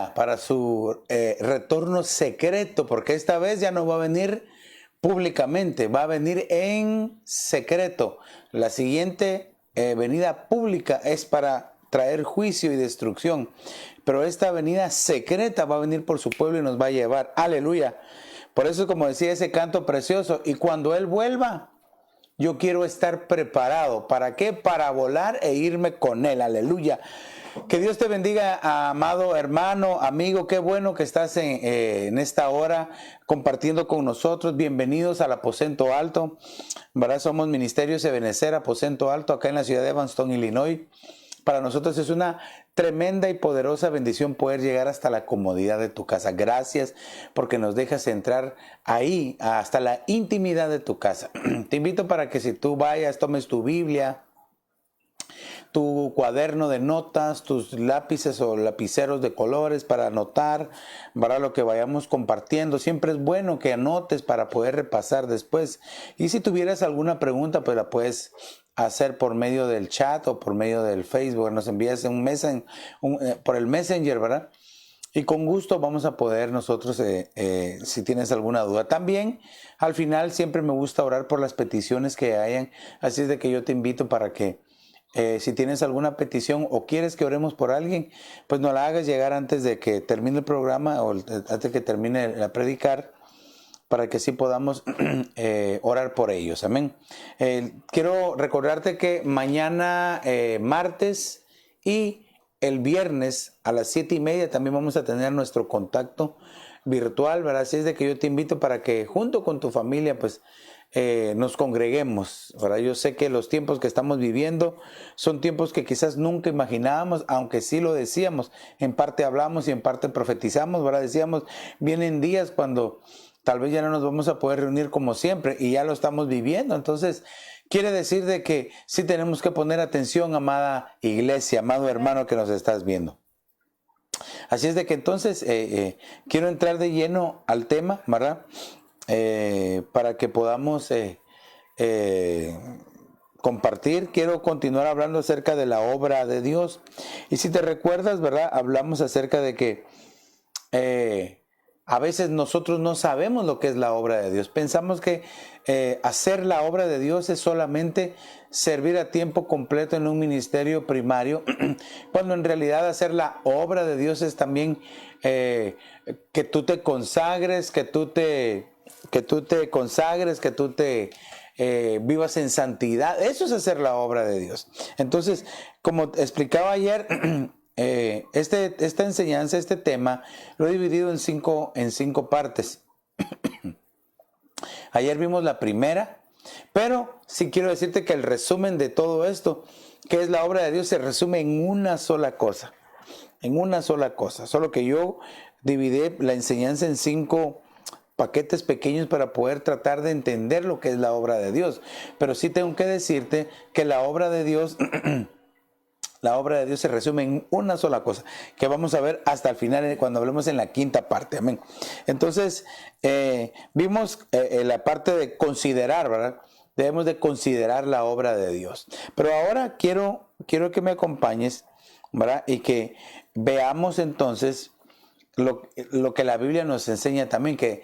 venida, para su retorno secreto, porque esta vez ya no va a venir públicamente, va a venir en secreto. La siguiente venida pública es para traer juicio y destrucción, pero esta venida secreta va a venir por su pueblo y nos va a llevar. Aleluya. Por eso, como decía ese canto precioso, y cuando Él vuelva, yo quiero estar preparado. ¿Para qué? Para volar e irme con Él. Aleluya. Que Dios te bendiga, amado hermano, amigo. Qué bueno que estás en esta hora compartiendo con nosotros. Bienvenidos al Aposento Alto. ¿Verdad? Somos Ministerios Ebenezer, Aposento Alto, acá en la ciudad de Evanston, Illinois. Para nosotros es una tremenda y poderosa bendición poder llegar hasta la comodidad de tu casa. Gracias porque nos dejas entrar ahí, hasta la intimidad de tu casa. Te invito para que si tú vayas, tomes tu Biblia, tu cuaderno de notas, tus lápices o lapiceros de colores para anotar, para lo que vayamos compartiendo. Siempre es bueno que anotes para poder repasar después. Y si tuvieras alguna pregunta, pues la puedes hacer por medio del chat o por medio del Facebook. Nos envías por el Messenger, ¿verdad? Y con gusto vamos a poder nosotros, si tienes alguna duda. También, al final, siempre me gusta orar por las peticiones que hayan. Así es de que yo te invito para que si tienes alguna petición o quieres que oremos por alguien, pues nos la hagas llegar antes de que termine el programa o antes de que termine la predicar, para que así podamos orar por ellos. Amén. Quiero recordarte que mañana martes y el viernes a las 7:30 también vamos a tener nuestro contacto virtual, ¿verdad? Así es de que yo te invito para que junto con tu familia pues nos congreguemos, ¿verdad? Yo sé que los tiempos que estamos viviendo son tiempos que quizás nunca imaginábamos, aunque sí lo decíamos, en parte hablamos y en parte profetizamos, ¿verdad? Decíamos, vienen días cuando tal vez ya no nos vamos a poder reunir como siempre y ya lo estamos viviendo. Entonces, quiere decir de que sí tenemos que poner atención, amada iglesia, amado hermano que nos estás viendo. Así es de que entonces quiero entrar de lleno al tema, ¿verdad? Para que podamos compartir. Quiero continuar hablando acerca de la obra de Dios. Y si te recuerdas, ¿verdad? Hablamos acerca de que a veces nosotros no sabemos lo que es la obra de Dios. Pensamos que hacer la obra de Dios es solamente servir a tiempo completo en un ministerio primario, cuando en realidad hacer la obra de Dios es también que tú te consagres, que tú te vivas en santidad. Eso es hacer la obra de Dios. Entonces, como explicaba ayer, esta enseñanza, este tema, lo he dividido en cinco partes. Ayer vimos la primera, pero sí quiero decirte que el resumen de todo esto, que es la obra de Dios, se resume en una sola cosa. En una sola cosa. Solo que yo dividí la enseñanza en 5 paquetes pequeños para poder tratar de entender lo que es la obra de Dios. Pero sí tengo que decirte que la obra de Dios se resume en una sola cosa, que vamos a ver hasta el final cuando hablemos en la quinta parte. Amén. Entonces, vimos la parte de considerar, ¿verdad? Debemos de considerar la obra de Dios. Pero ahora quiero que me acompañes, ¿verdad? Y que veamos entonces lo que la Biblia nos enseña también, que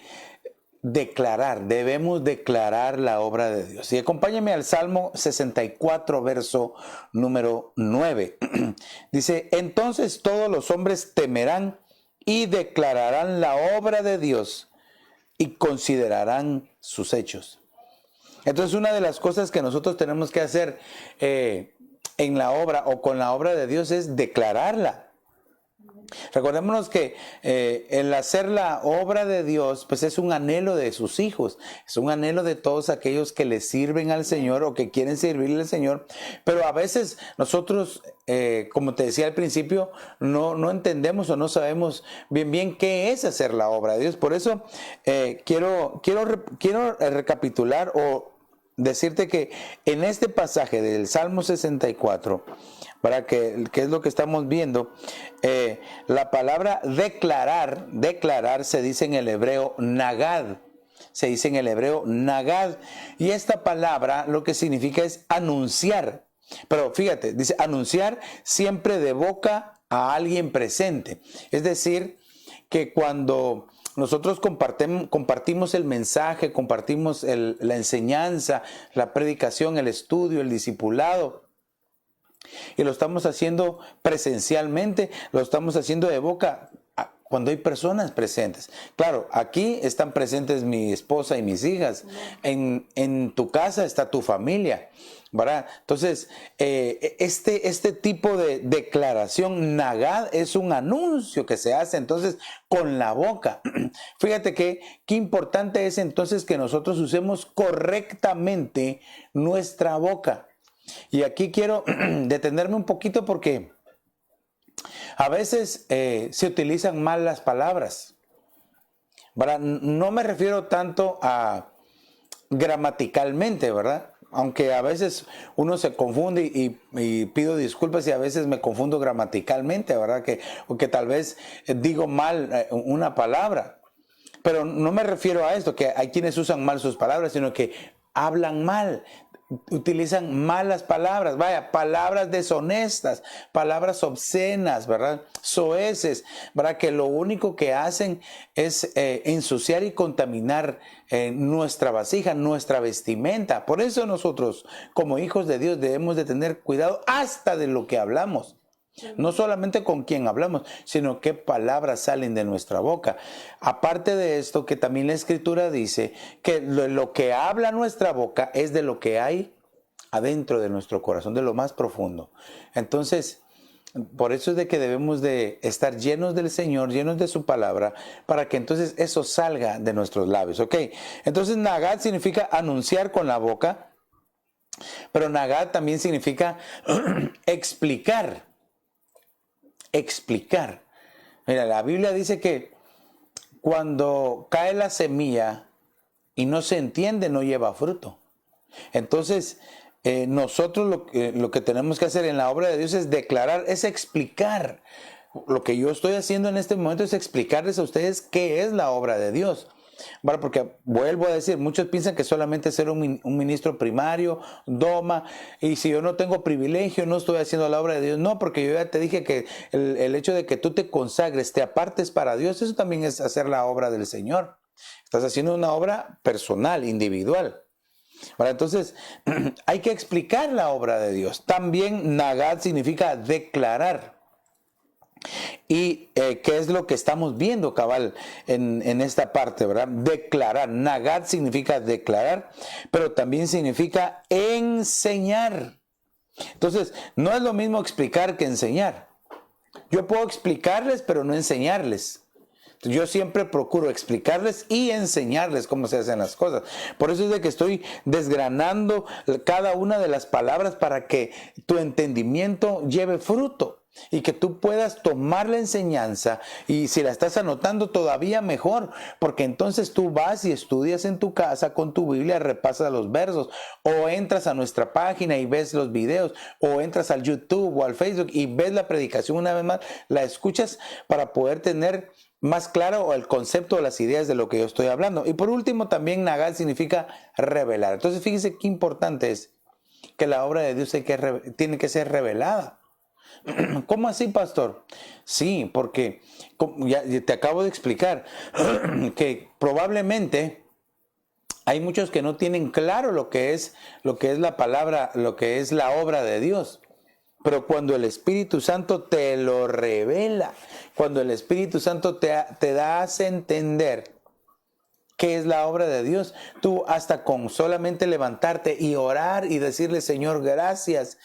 debemos declarar la obra de Dios. Y acompáñame al Salmo 64, verso número 9. Dice, entonces todos los hombres temerán y declararán la obra de Dios y considerarán sus hechos. Entonces, una de las cosas que nosotros tenemos que hacer en la obra o con la obra de Dios es declararla. Recordémonos que el hacer la obra de Dios pues es un anhelo de sus hijos, es un anhelo de todos aquellos que le sirven al Señor o que quieren servirle al Señor, pero a veces nosotros, como te decía al principio, no entendemos o no sabemos bien qué es hacer la obra de Dios. Por eso quiero recapitular o decirte que en este pasaje del Salmo 64, para que es lo que estamos viendo, la palabra declarar se dice en el hebreo nagad, y esta palabra lo que significa es anunciar. Pero fíjate, dice anunciar siempre de boca a alguien presente. Es decir, que cuando nosotros compartimos el mensaje, compartimos la enseñanza, la predicación, el estudio, el discipulado, y lo estamos haciendo presencialmente, lo estamos haciendo de boca cuando hay personas presentes. Claro, aquí están presentes mi esposa y mis hijas. En tu casa está tu familia, ¿verdad? Entonces, este tipo de declaración, Nagad, es un anuncio que se hace entonces con la boca. Fíjate qué importante es entonces que nosotros usemos correctamente nuestra boca. Y aquí quiero detenerme un poquito porque a veces se utilizan mal las palabras, ¿verdad? No me refiero tanto a gramaticalmente, ¿verdad? Aunque a veces uno se confunde y pido disculpas si a veces me confundo gramaticalmente, ¿verdad? O que tal vez digo mal una palabra. Pero no me refiero a esto, que hay quienes usan mal sus palabras, sino que hablan mal, utilizan malas palabras, vaya, palabras deshonestas, palabras obscenas, ¿verdad? Soeces, ¿verdad? Que lo único que hacen es ensuciar y contaminar nuestra vasija, nuestra vestimenta. Por eso nosotros, como hijos de Dios, debemos de tener cuidado hasta de lo que hablamos. No solamente con quién hablamos, sino qué palabras salen de nuestra boca. Aparte de esto, que también la Escritura dice que lo que habla nuestra boca es de lo que hay adentro de nuestro corazón, de lo más profundo. Entonces, por eso es de que debemos de estar llenos del Señor, llenos de su palabra, para que entonces eso salga de nuestros labios. ¿Ok? Entonces, Nagad significa anunciar con la boca, pero Nagad también significa explicar. Explicar. Mira, la Biblia dice que cuando cae la semilla y no se entiende, no lleva fruto. Entonces, nosotros lo que tenemos que hacer en la obra de Dios es declarar, es explicar. Lo que yo estoy haciendo en este momento es explicarles a ustedes qué es la obra de Dios. Bueno, porque vuelvo a decir, muchos piensan que solamente ser un ministro primario, doma, y si yo no tengo privilegio, no estoy haciendo la obra de Dios. No, porque yo ya te dije que el hecho de que tú te consagres, te apartes para Dios, eso también es hacer la obra del Señor. Estás haciendo una obra personal, individual. Bueno, entonces, hay que explicar la obra de Dios. También Nagad significa declarar. Y qué es lo que estamos viendo, cabal, en esta parte, ¿verdad? Declarar. Nagad significa declarar, pero también significa enseñar. Entonces, no es lo mismo explicar que enseñar. Yo puedo explicarles, pero no enseñarles. Yo siempre procuro explicarles y enseñarles cómo se hacen las cosas. Por eso es de que estoy desgranando cada una de las palabras para que tu entendimiento lleve fruto y que tú puedas tomar la enseñanza, y si la estás anotando todavía mejor, porque entonces tú vas y estudias en tu casa con tu Biblia, repasas los versos, o entras a nuestra página y ves los videos, o entras al YouTube o al Facebook y ves la predicación una vez más, la escuchas para poder tener más claro el concepto o las ideas de lo que yo estoy hablando. Y por último, también Nagad significa revelar. Entonces fíjense qué importante es que la obra de Dios tiene que ser revelada. ¿Cómo así, pastor? Sí, porque ya te acabo de explicar que probablemente hay muchos que no tienen claro lo que es la palabra, lo que es la obra de Dios. Pero cuando el Espíritu Santo te lo revela, cuando el Espíritu Santo te da a entender qué es la obra de Dios, tú hasta con solamente levantarte y orar y decirle, Señor, gracias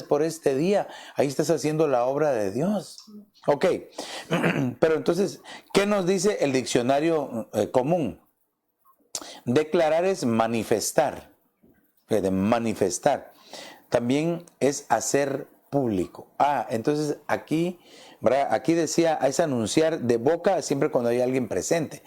por este día, ahí estás haciendo la obra de Dios. Ok, pero entonces, ¿qué nos dice el diccionario común? Declarar es manifestar, de manifestar. También es hacer público. Entonces aquí, ¿verdad? Aquí decía, es anunciar de boca siempre cuando hay alguien presente.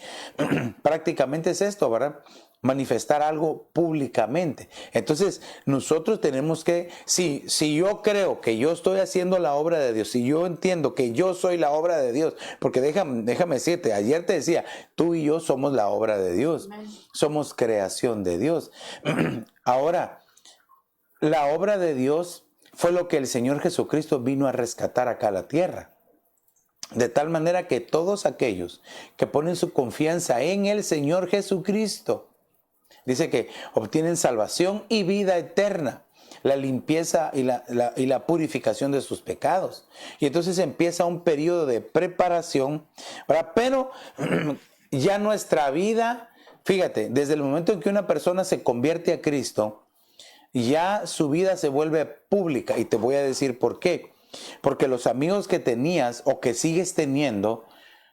Prácticamente es esto, ¿verdad? Manifestar algo públicamente. Entonces nosotros tenemos que, si yo creo que yo estoy haciendo la obra de Dios, si yo entiendo que yo soy la obra de Dios, porque déjame decirte, ayer te decía, tú y yo somos la obra de Dios. Amén. Somos creación de Dios. Ahora, la obra de Dios fue lo que el Señor Jesucristo vino a rescatar acá a la tierra. De tal manera que todos aquellos que ponen su confianza en el Señor Jesucristo, dice que obtienen salvación y vida eterna, la limpieza y la purificación de sus pecados. Y entonces empieza un periodo de preparación, ¿verdad? Pero ya nuestra vida, fíjate, desde el momento en que una persona se convierte a Cristo, ya su vida se vuelve pública. Y te voy a decir por qué. Porque los amigos que tenías o que sigues teniendo,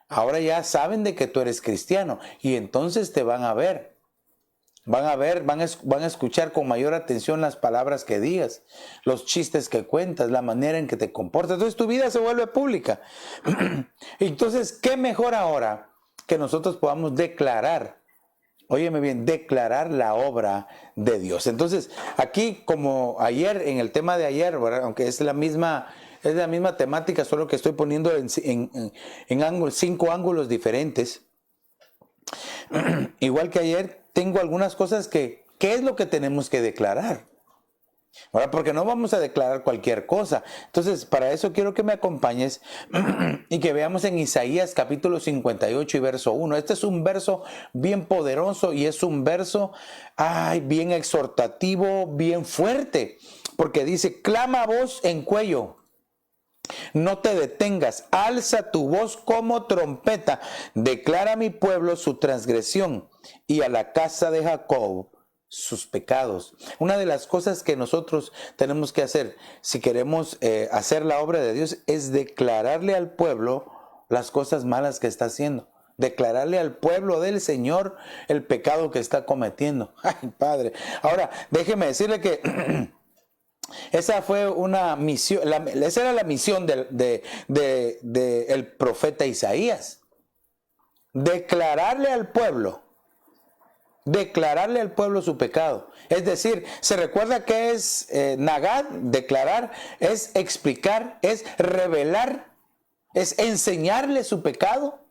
ahora ya saben de que tú eres cristiano y entonces te van a ver. Van a escuchar con mayor atención las palabras que digas, los chistes que cuentas, la manera en que te comportas. Entonces tu vida se vuelve pública. Entonces, ¿qué mejor ahora que nosotros podamos declarar? Óyeme bien, declarar la obra de Dios. Entonces, aquí como ayer, en el tema de ayer, ¿verdad? Aunque es la misma temática, solo que estoy poniendo en 5 ángulos diferentes. Igual que ayer, tengo algunas cosas ¿qué es lo que tenemos que declarar? ¿Verdad? Porque no vamos a declarar cualquier cosa. Entonces, para eso quiero que me acompañes y que veamos en Isaías capítulo 58 y verso 1. Este es un verso bien poderoso y es un verso bien exhortativo, bien fuerte. Porque dice, clama a voz en cuello. No te detengas, alza tu voz como trompeta, declara a mi pueblo su transgresión y a la casa de Jacob sus pecados. Una de las cosas que nosotros tenemos que hacer si queremos hacer la obra de Dios es declararle al pueblo las cosas malas que está haciendo. Declararle al pueblo del Señor el pecado que está cometiendo. Ay, Padre. Ahora, déjeme decirle que esa fue una misión, esa era la misión del profeta Isaías. Declararle al pueblo su pecado. Es decir, ¿se recuerda qué es Nagad? Declarar es explicar, es revelar, es enseñarle su pecado.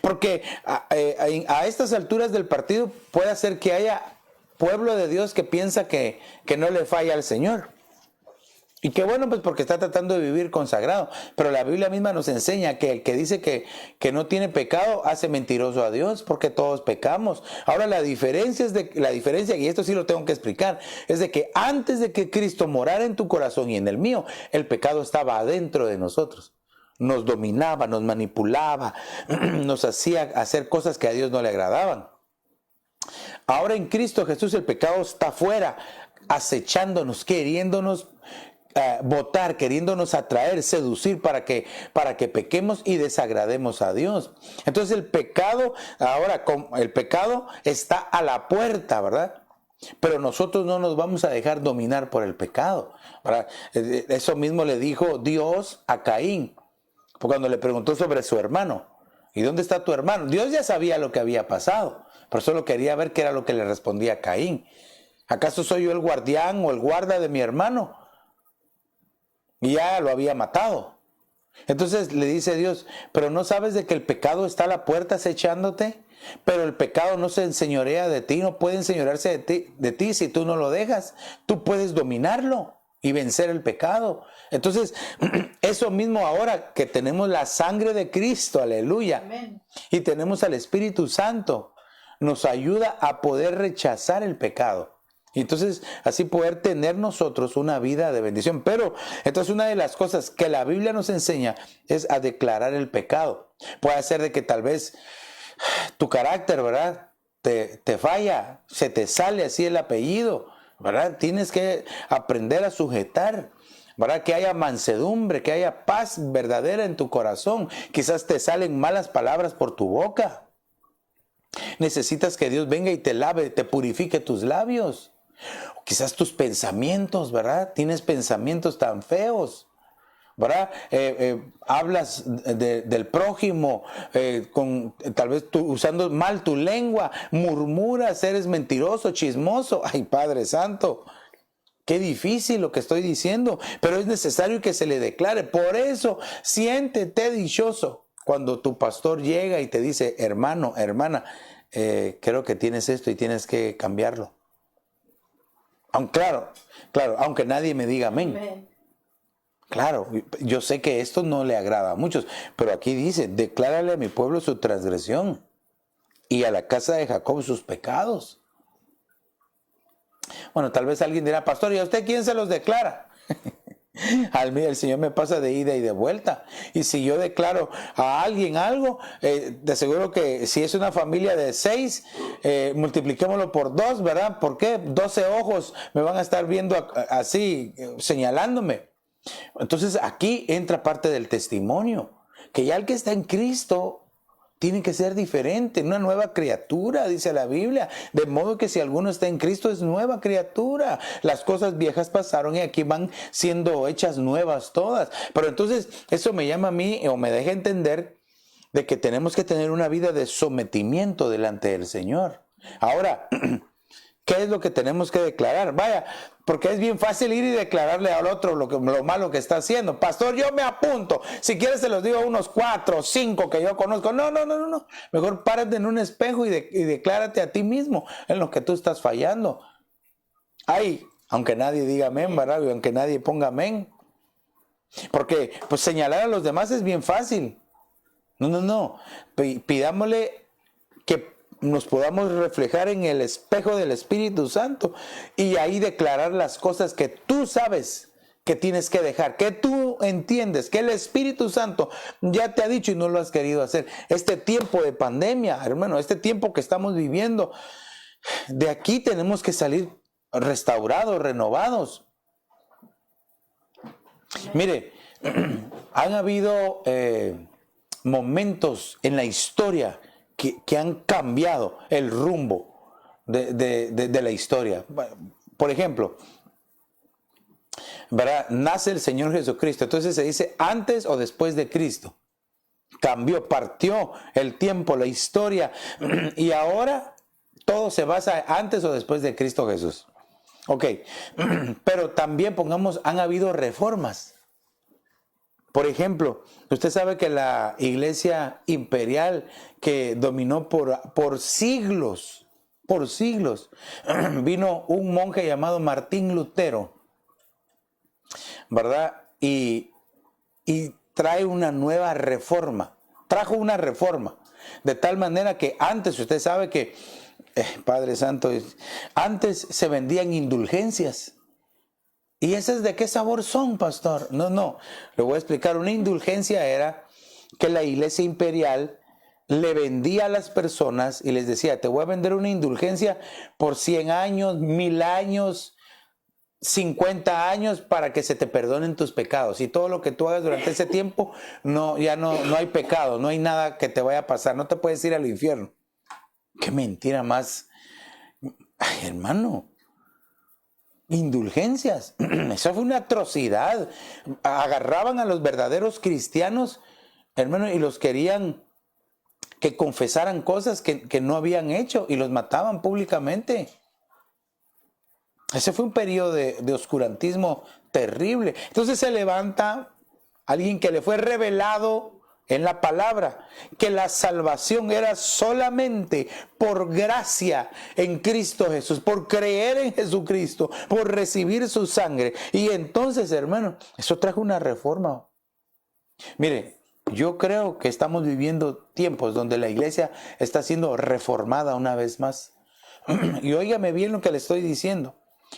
Porque a estas alturas del partido puede ser que haya pueblo de Dios que piensa que no le falla al Señor. Y qué bueno, pues porque está tratando de vivir consagrado. Pero la Biblia misma nos enseña que el que dice que no tiene pecado hace mentiroso a Dios, porque todos pecamos. Ahora la diferencia, y esto sí lo tengo que explicar, es de que antes de que Cristo morara en tu corazón y en el mío, el pecado estaba adentro de nosotros. Nos dominaba, nos manipulaba, nos hacía hacer cosas que a Dios no le agradaban. Ahora en Cristo Jesús el pecado está afuera, acechándonos, queriéndonos botar, queriéndonos atraer, seducir para que pequemos y desagrademos a Dios. Entonces el pecado está a la puerta, ¿verdad? Pero nosotros no nos vamos a dejar dominar por el pecado, ¿verdad? Eso mismo le dijo Dios a Caín, cuando le preguntó sobre su hermano. ¿Y dónde está tu hermano? Dios ya sabía lo que había pasado, pero solo quería ver qué era lo que le respondía Caín. ¿Acaso soy yo el guardián o el guarda de mi hermano? Y ya lo había matado. Entonces le dice Dios, pero ¿no sabes de que el pecado está a la puerta acechándote? Pero el pecado no se enseñorea de ti, no puede enseñorearse de ti si tú no lo dejas. Tú puedes dominarlo y vencer el pecado. Entonces, eso mismo ahora que tenemos la sangre de Cristo, aleluya, amén, y tenemos al Espíritu Santo, nos ayuda a poder rechazar el pecado. Y entonces, así poder tener nosotros una vida de bendición. Pero, entonces una de las cosas que la Biblia nos enseña es a declarar el pecado. Puede ser de que tal vez tu carácter, ¿verdad? Te falla, se te sale así el apellido, ¿verdad? Tienes que aprender a sujetar, ¿verdad? Que haya mansedumbre, que haya paz verdadera en tu corazón. Quizás te salen malas palabras por tu boca. Necesitas que Dios venga y te lave, te purifique tus labios. O quizás tus pensamientos, ¿verdad? Tienes pensamientos tan feos, ¿verdad? Hablas del prójimo, tal vez usando mal tu lengua, murmuras, eres mentiroso, chismoso. Ay, Padre Santo, qué difícil lo que estoy diciendo, pero es necesario que se le declare. Por eso, siéntete dichoso cuando tu pastor llega y te dice, hermano, hermana, creo que tienes esto y tienes que cambiarlo. Claro, aunque nadie me diga amén. Amén. Claro, yo sé que esto no le agrada a muchos, pero aquí dice, declárale a mi pueblo su transgresión y a la casa de Jacob sus pecados. Bueno, tal vez alguien dirá, pastor, ¿y a usted quién se los declara? El Señor me pasa de ida y de vuelta. Y si yo declaro a alguien algo, te aseguro que si es una familia de 6, multipliquémoslo por 2, ¿verdad? ¿Por qué? 12 ojos me van a estar viendo así, señalándome. Entonces aquí entra parte del testimonio, que ya el que está en Cristo tiene que ser diferente, una nueva criatura, dice la Biblia. De modo que si alguno está en Cristo es nueva criatura. Las cosas viejas pasaron y aquí van siendo hechas nuevas todas. Pero entonces eso me llama a mí o me deja entender de que tenemos que tener una vida de sometimiento delante del Señor. Ahora, ¿qué es lo que tenemos que declarar? Vaya, porque es bien fácil ir y declararle al otro lo malo que está haciendo. Pastor, yo me apunto. Si quieres se los digo a unos 4 o 5 que yo conozco. No. Mejor párate en un espejo y declárate a ti mismo en lo que tú estás fallando. Ay, aunque nadie diga amén, ¿verdad? Y aunque nadie ponga amén. Porque pues señalar a los demás es bien fácil. No. Pidámosle que nos podamos reflejar en el espejo del Espíritu Santo y ahí declarar las cosas que tú sabes que tienes que dejar, que tú entiendes, que el Espíritu Santo ya te ha dicho y no lo has querido hacer. Este tiempo de pandemia, hermano, este tiempo que estamos viviendo, de aquí tenemos que salir restaurados, renovados. Mire, han habido momentos en la historia que han cambiado el rumbo de la historia. Por ejemplo, ¿verdad? Nace el Señor Jesucristo. Entonces se dice antes o después de Cristo. Cambió, partió el tiempo, la historia. Y ahora todo se basa antes o después de Cristo Jesús. Ok, pero también pongamos, han habido reformas. Por ejemplo, usted sabe que la iglesia imperial que dominó por siglos, vino un monje llamado Martín Lutero, ¿verdad? Y trae una nueva reforma, trajo una reforma, de tal manera que antes, usted sabe que, Padre Santo, antes se vendían indulgencias. ¿Y esas de qué sabor son, pastor? No, le voy a explicar. Una indulgencia era que la iglesia imperial le vendía a las personas y les decía, te voy a vender una indulgencia por 100 años, 1000 años, 50 años para que se te perdonen tus pecados. Y todo lo que tú hagas durante ese tiempo, no hay pecado, no hay nada que te vaya a pasar, no te puedes ir al infierno. Qué mentira más. Ay, hermano. Indulgencias, eso fue una atrocidad. Agarraban a los verdaderos cristianos, hermano, y los querían que confesaran cosas que no habían hecho y los mataban públicamente. Ese fue un periodo de oscurantismo terrible. Entonces se levanta alguien que le fue revelado en la palabra que la salvación era solamente por gracia en Cristo Jesús, por creer en Jesucristo, por recibir su sangre. Y entonces, hermano, eso trajo una reforma. Mire, yo creo que estamos viviendo tiempos donde la iglesia está siendo reformada una vez más. Y óigame bien lo que le estoy diciendo.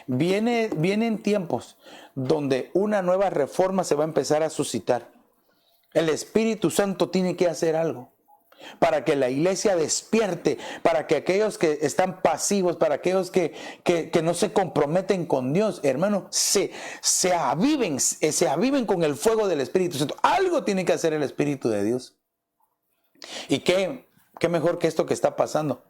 Vienen tiempos donde una nueva reforma se va a empezar a suscitar. El Espíritu Santo tiene que hacer algo para que la iglesia despierte, para que aquellos que están pasivos, para aquellos que no se comprometen con Dios, hermano, se aviven con el fuego del Espíritu Santo. Algo tiene que hacer el Espíritu de Dios. Y qué mejor que esto que está pasando.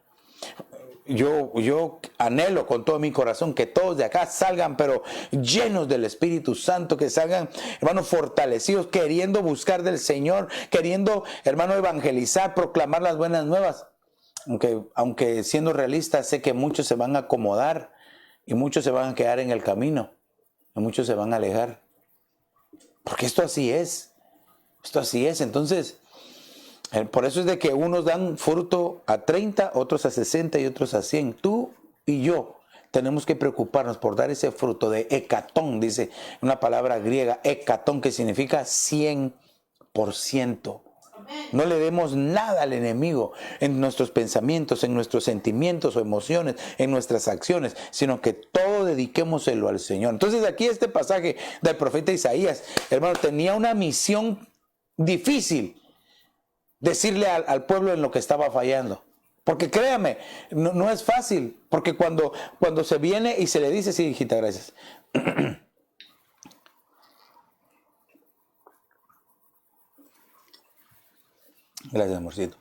Yo anhelo con todo mi corazón que todos de acá salgan, pero llenos del Espíritu Santo, que salgan, hermanos, fortalecidos, queriendo buscar del Señor, queriendo, hermano, evangelizar, proclamar las buenas nuevas. Aunque siendo realista, sé que muchos se van a acomodar y muchos se van a quedar en el camino y muchos se van a alejar. Porque esto así es. Entonces, por eso es de que unos dan fruto a 30, otros a 60 y otros a 100. Tú y yo tenemos que preocuparnos por dar ese fruto de hecatón, dice una palabra griega, hecatón, que significa 100%. No le demos nada al enemigo en nuestros pensamientos, en nuestros sentimientos o emociones, en nuestras acciones, sino que todo dediquémoselo al Señor. Entonces aquí este pasaje del profeta Isaías, hermano, tenía una misión difícil, decirle al pueblo en lo que estaba fallando. Porque créame, no es fácil, porque cuando se viene y se le dice, sí, hijita, gracias. Gracias, amorcito.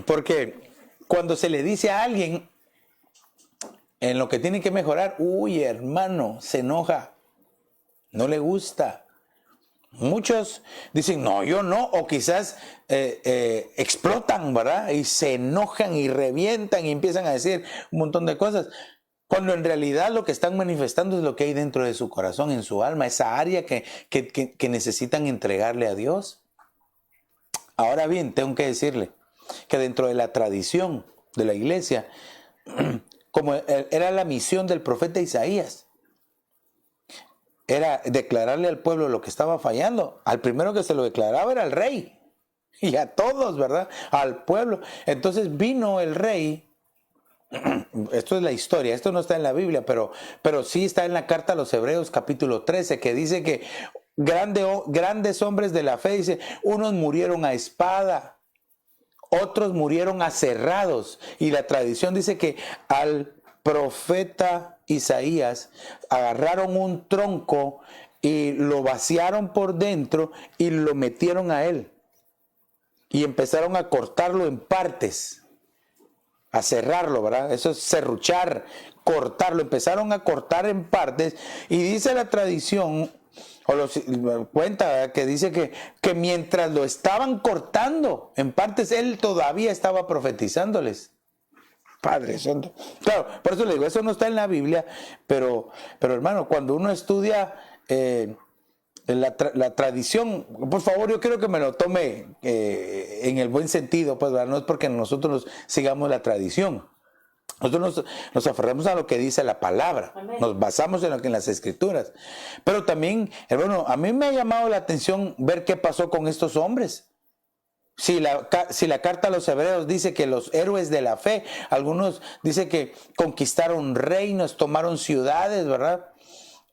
Porque cuando se le dice a alguien en lo que tiene que mejorar, uy, hermano, se enoja, no le gusta. Muchos dicen, no, yo no, o quizás explotan, ¿verdad? Y se enojan y revientan y empiezan a decir un montón de cosas. Cuando en realidad lo que están manifestando es lo que hay dentro de su corazón, en su alma, esa área que necesitan entregarle a Dios. Ahora bien, tengo que decirle que dentro de la tradición de la iglesia, como era la misión del profeta Isaías, era declararle al pueblo lo que estaba fallando. Al primero que se lo declaraba era al rey. Y a todos, ¿verdad? Al pueblo. Entonces vino el rey. Esto es la historia, esto no está en la Biblia, pero sí está en la carta a los Hebreos capítulo 13, que dice que grandes hombres de la fe, dice, unos murieron a espada, otros murieron aserrados. Y la tradición dice que al profeta Isaías agarraron un tronco y lo vaciaron por dentro y lo metieron a él. Y empezaron a cortarlo en partes, a cerrarlo, ¿verdad? Eso es serruchar, cortarlo. Empezaron a cortar en partes y dice la tradición, cuenta, ¿verdad?, que dice que mientras lo estaban cortando en partes, él todavía estaba profetizándoles. Padre Santo. Claro, por eso le digo, eso no está en la Biblia, pero hermano, cuando uno estudia la tradición, por favor, yo quiero que me lo tome en el buen sentido, pues, ¿verdad? No es porque nosotros sigamos la tradición. Nosotros nos aferramos a lo que dice la palabra. Amén. Nos basamos en las escrituras. Pero también, hermano, a mí me ha llamado la atención ver qué pasó con estos hombres. Si la carta a los Hebreos dice que los héroes de la fe, algunos dicen que conquistaron reinos, tomaron ciudades, ¿verdad?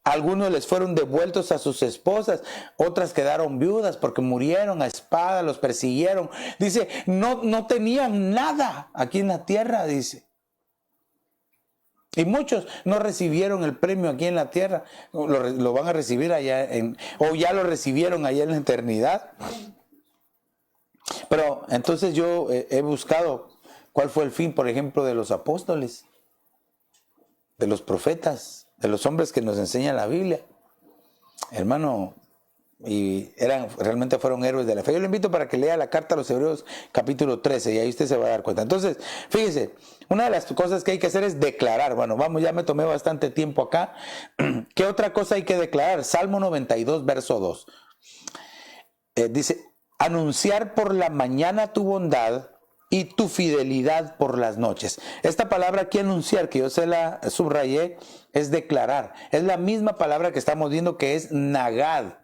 Algunos les fueron devueltos a sus esposas, otras quedaron viudas porque murieron a espada, los persiguieron. Dice, no tenían nada aquí en la tierra, dice. Y muchos no recibieron el premio aquí en la tierra, lo van a recibir allá, o ya lo recibieron allá en la eternidad. Pero entonces yo he buscado cuál fue el fin, por ejemplo, de los apóstoles, de los profetas, de los hombres que nos enseña la Biblia. Hermano, y realmente fueron héroes de la fe. Yo le invito para que lea la carta a los Hebreos capítulo 13 y ahí usted se va a dar cuenta. Entonces, fíjese, una de las cosas que hay que hacer es declarar. Bueno, vamos, ya me tomé bastante tiempo acá. ¿Qué otra cosa hay que declarar? Salmo 92, verso 2. Dice, anunciar por la mañana tu bondad y tu fidelidad por las noches. Esta palabra aquí, anunciar, que yo se la subrayé, es declarar. Es la misma palabra que estamos viendo, que es nagad.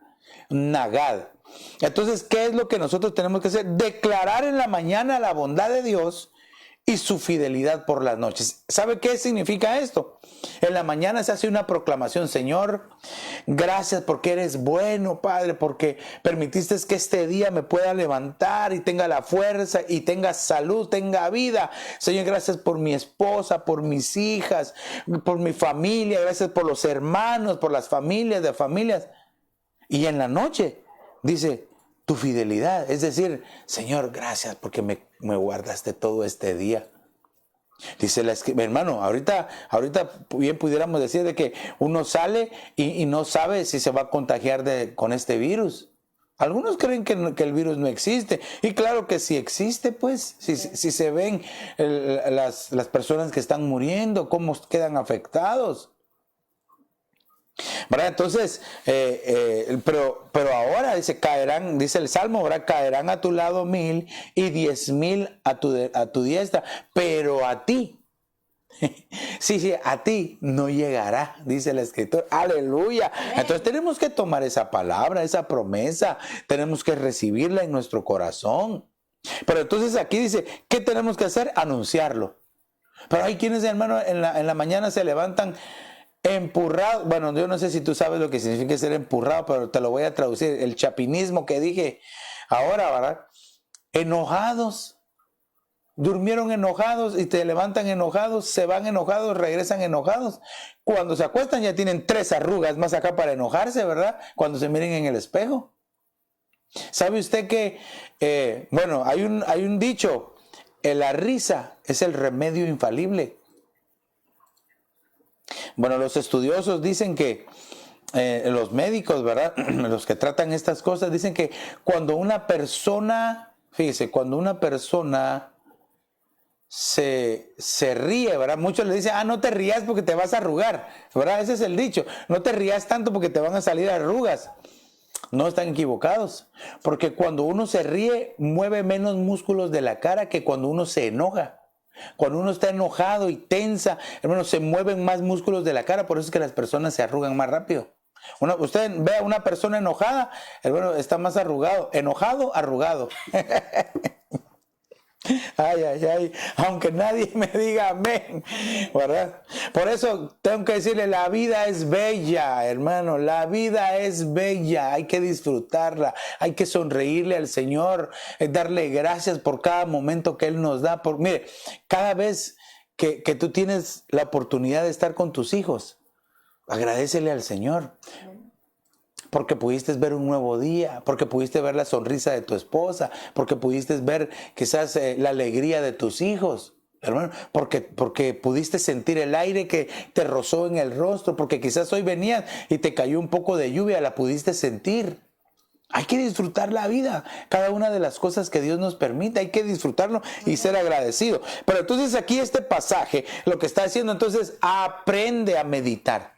Nagad. Entonces, ¿qué es lo que nosotros tenemos que hacer? Declarar en la mañana la bondad de Dios y su fidelidad por las noches. ¿Sabe qué significa esto? En la mañana se hace una proclamación: Señor, gracias porque eres bueno, Padre, porque permitiste que este día me pueda levantar y tenga la fuerza y tenga salud, tenga vida. Señor, gracias por mi esposa, por mis hijas, por mi familia, gracias por los hermanos, por las familias de familias. Y en la noche dice, tu fidelidad, es decir, Señor, gracias porque me guardaste todo este día. Dice hermano, ahorita bien pudiéramos decir de que uno sale y no sabe si se va a contagiar con este virus. Algunos creen que el virus no existe, y claro que sí existe, pues, si se ven las personas que están muriendo, cómo quedan afectados. ¿Verdad? Entonces, pero ahora caerán, dice el Salmo, ¿verdad? Caerán a tu lado 1000 y 10,000 a tu diestra, pero a ti Sí, sí, a ti no llegará, dice el escritor. Aleluya. Entonces tenemos que tomar esa palabra, esa promesa, tenemos que recibirla en nuestro corazón. Pero entonces aquí dice, ¿qué tenemos que hacer? Anunciarlo. Pero hay quienes, hermano, en la mañana se levantan empurrados. Bueno, yo no sé si tú sabes lo que significa ser empurrado, pero te lo voy a traducir. El chapinismo que dije ahora, ¿verdad? Enojados. Durmieron enojados y te levantan enojados, se van enojados, regresan enojados. Cuando se acuestan ya tienen 3 arrugas más acá para enojarse, ¿verdad? Cuando se miren en el espejo. ¿Sabe usted que, bueno, hay un dicho, la risa es el remedio infalible? Bueno, los estudiosos dicen que, los médicos, ¿verdad? Los que tratan estas cosas, dicen que cuando una persona, fíjese, cuando una persona se ríe, ¿verdad? Muchos le dicen, no te rías porque te vas a arrugar, ¿verdad? Ese es el dicho, no te rías tanto porque te van a salir arrugas. No, están equivocados, porque cuando uno se ríe, mueve menos músculos de la cara que cuando uno se enoja. Cuando uno está enojado y tensa, hermano, se mueven más músculos de la cara, por eso es que las personas se arrugan más rápido. Usted ve a una persona enojada, hermano, está más arrugado, enojado, arrugado. Ay, ay, ay, aunque nadie me diga amén, ¿verdad? Por eso tengo que decirle, la vida es bella, hermano, la vida es bella, hay que disfrutarla, hay que sonreírle al Señor, darle gracias por cada momento que Él nos da. Mire, cada vez que tú tienes la oportunidad de estar con tus hijos, agradécele al Señor. Porque pudiste ver un nuevo día, porque pudiste ver la sonrisa de tu esposa, porque pudiste ver quizás la alegría de tus hijos, hermano, porque pudiste sentir el aire que te rozó en el rostro, porque quizás hoy venías y te cayó un poco de lluvia, la pudiste sentir. Hay que disfrutar la vida, cada una de las cosas que Dios nos permite, hay que disfrutarlo y ser agradecido. Pero entonces aquí este pasaje, lo que está haciendo entonces, aprende a meditar.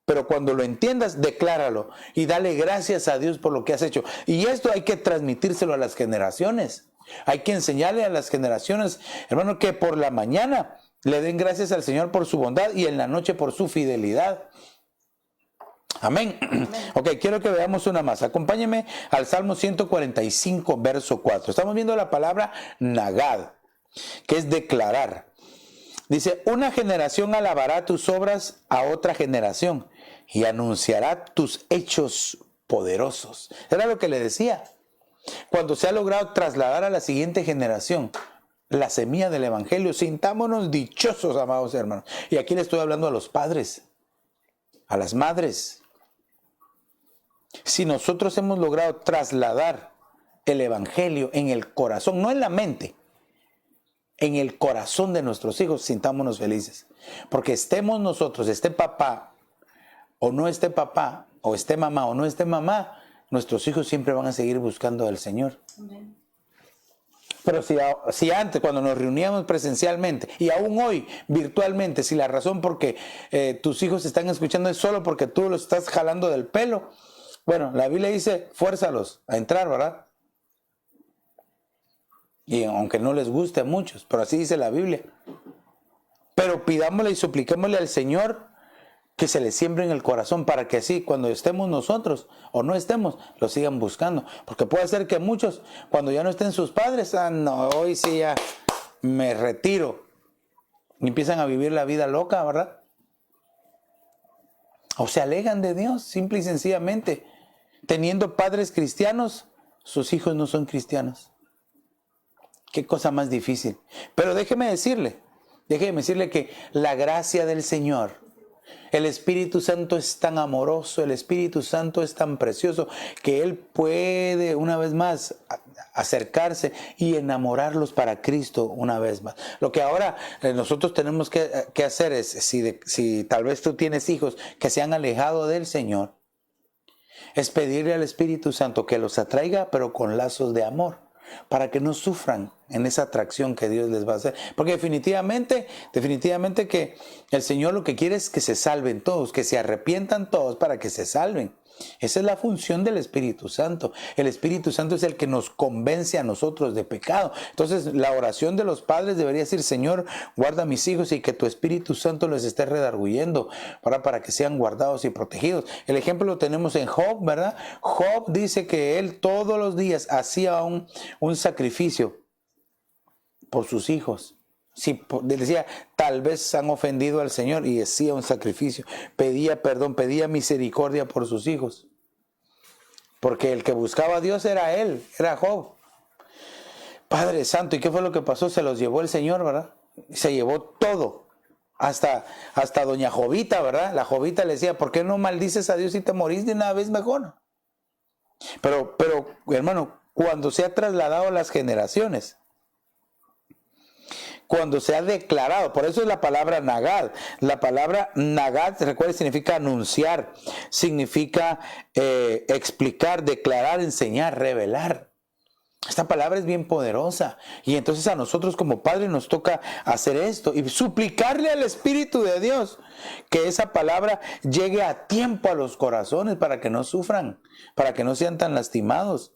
Pero cuando lo entiendas, decláralo y dale gracias a Dios por lo que has hecho. Y esto hay que transmitírselo a las generaciones. Hay que enseñarle a las generaciones, hermano, que por la mañana le den gracias al Señor por su bondad y en la noche por su fidelidad. Amén. Ok, quiero que veamos una más. Acompáñeme al Salmo 145, verso 4. Estamos viendo la palabra nagad, que es declarar. Dice, una generación alabará tus obras a otra generación y anunciará tus hechos poderosos. Era lo que le decía. Cuando se ha logrado trasladar a la siguiente generación la semilla del evangelio, sintámonos dichosos, amados hermanos. Y aquí le estoy hablando a los padres, a las madres. Si nosotros hemos logrado trasladar el evangelio en el corazón, no en la mente, en el corazón de nuestros hijos, sintámonos felices. Porque estemos nosotros, esté papá o no esté papá, o esté mamá o no esté mamá, nuestros hijos siempre van a seguir buscando al Señor. Amén. Pero si antes, cuando nos reuníamos presencialmente, y aún hoy virtualmente, si la razón por que tus hijos están escuchando es solo porque tú los estás jalando del pelo, bueno, la Biblia dice, fuérzalos a entrar, ¿verdad? Y aunque no les guste a muchos, pero así dice la Biblia. Pero pidámosle y supliquémosle al Señor que se les siembre en el corazón para que así cuando estemos nosotros o no estemos, lo sigan buscando. Porque puede ser que muchos, cuando ya no estén sus padres, no, hoy sí ya me retiro. Y empiezan a vivir la vida loca, ¿verdad? O se alejan de Dios, simple y sencillamente. Teniendo padres cristianos, sus hijos no son cristianos. Qué cosa más difícil. Pero déjeme decirle que la gracia del Señor, el Espíritu Santo es tan amoroso, el Espíritu Santo es tan precioso que Él puede una vez más acercarse y enamorarlos para Cristo una vez más. Lo que ahora nosotros tenemos que hacer es, si tal vez tú tienes hijos que se han alejado del Señor, es pedirle al Espíritu Santo que los atraiga, pero con lazos de amor, para que no sufran en esa atracción que Dios les va a hacer. Porque definitivamente que el Señor lo que quiere es que se salven todos, que se arrepientan todos para que se salven. Esa es la función del Espíritu Santo. El Espíritu Santo es el que nos convence a nosotros de pecado. Entonces, la oración de los padres debería decir: Señor, guarda a mis hijos y que tu Espíritu Santo les esté redarguyendo para que sean guardados y protegidos. El ejemplo lo tenemos en Job, ¿verdad? Job dice que él todos los días hacía un sacrificio por sus hijos. Sí, decía, tal vez han ofendido al Señor, y hacía un sacrificio, pedía perdón, pedía misericordia por sus hijos, porque el que buscaba a Dios era él, era Job. Padre Santo, ¿y qué fue lo que pasó? Se los llevó el Señor, ¿verdad? Se llevó todo, hasta doña Jovita, ¿verdad? La Jovita le decía: ¿por qué no maldices a Dios y te morís de una vez mejor? Pero hermano, cuando se ha trasladado las generaciones, cuando se ha declarado, por eso es la palabra Nagad. La palabra Nagad, recuerden, significa anunciar, significa explicar, declarar, enseñar, revelar. Esta palabra es bien poderosa, y entonces a nosotros como padres nos toca hacer esto y suplicarle al Espíritu de Dios que esa palabra llegue a tiempo a los corazones para que no sufran, para que no sean tan lastimados.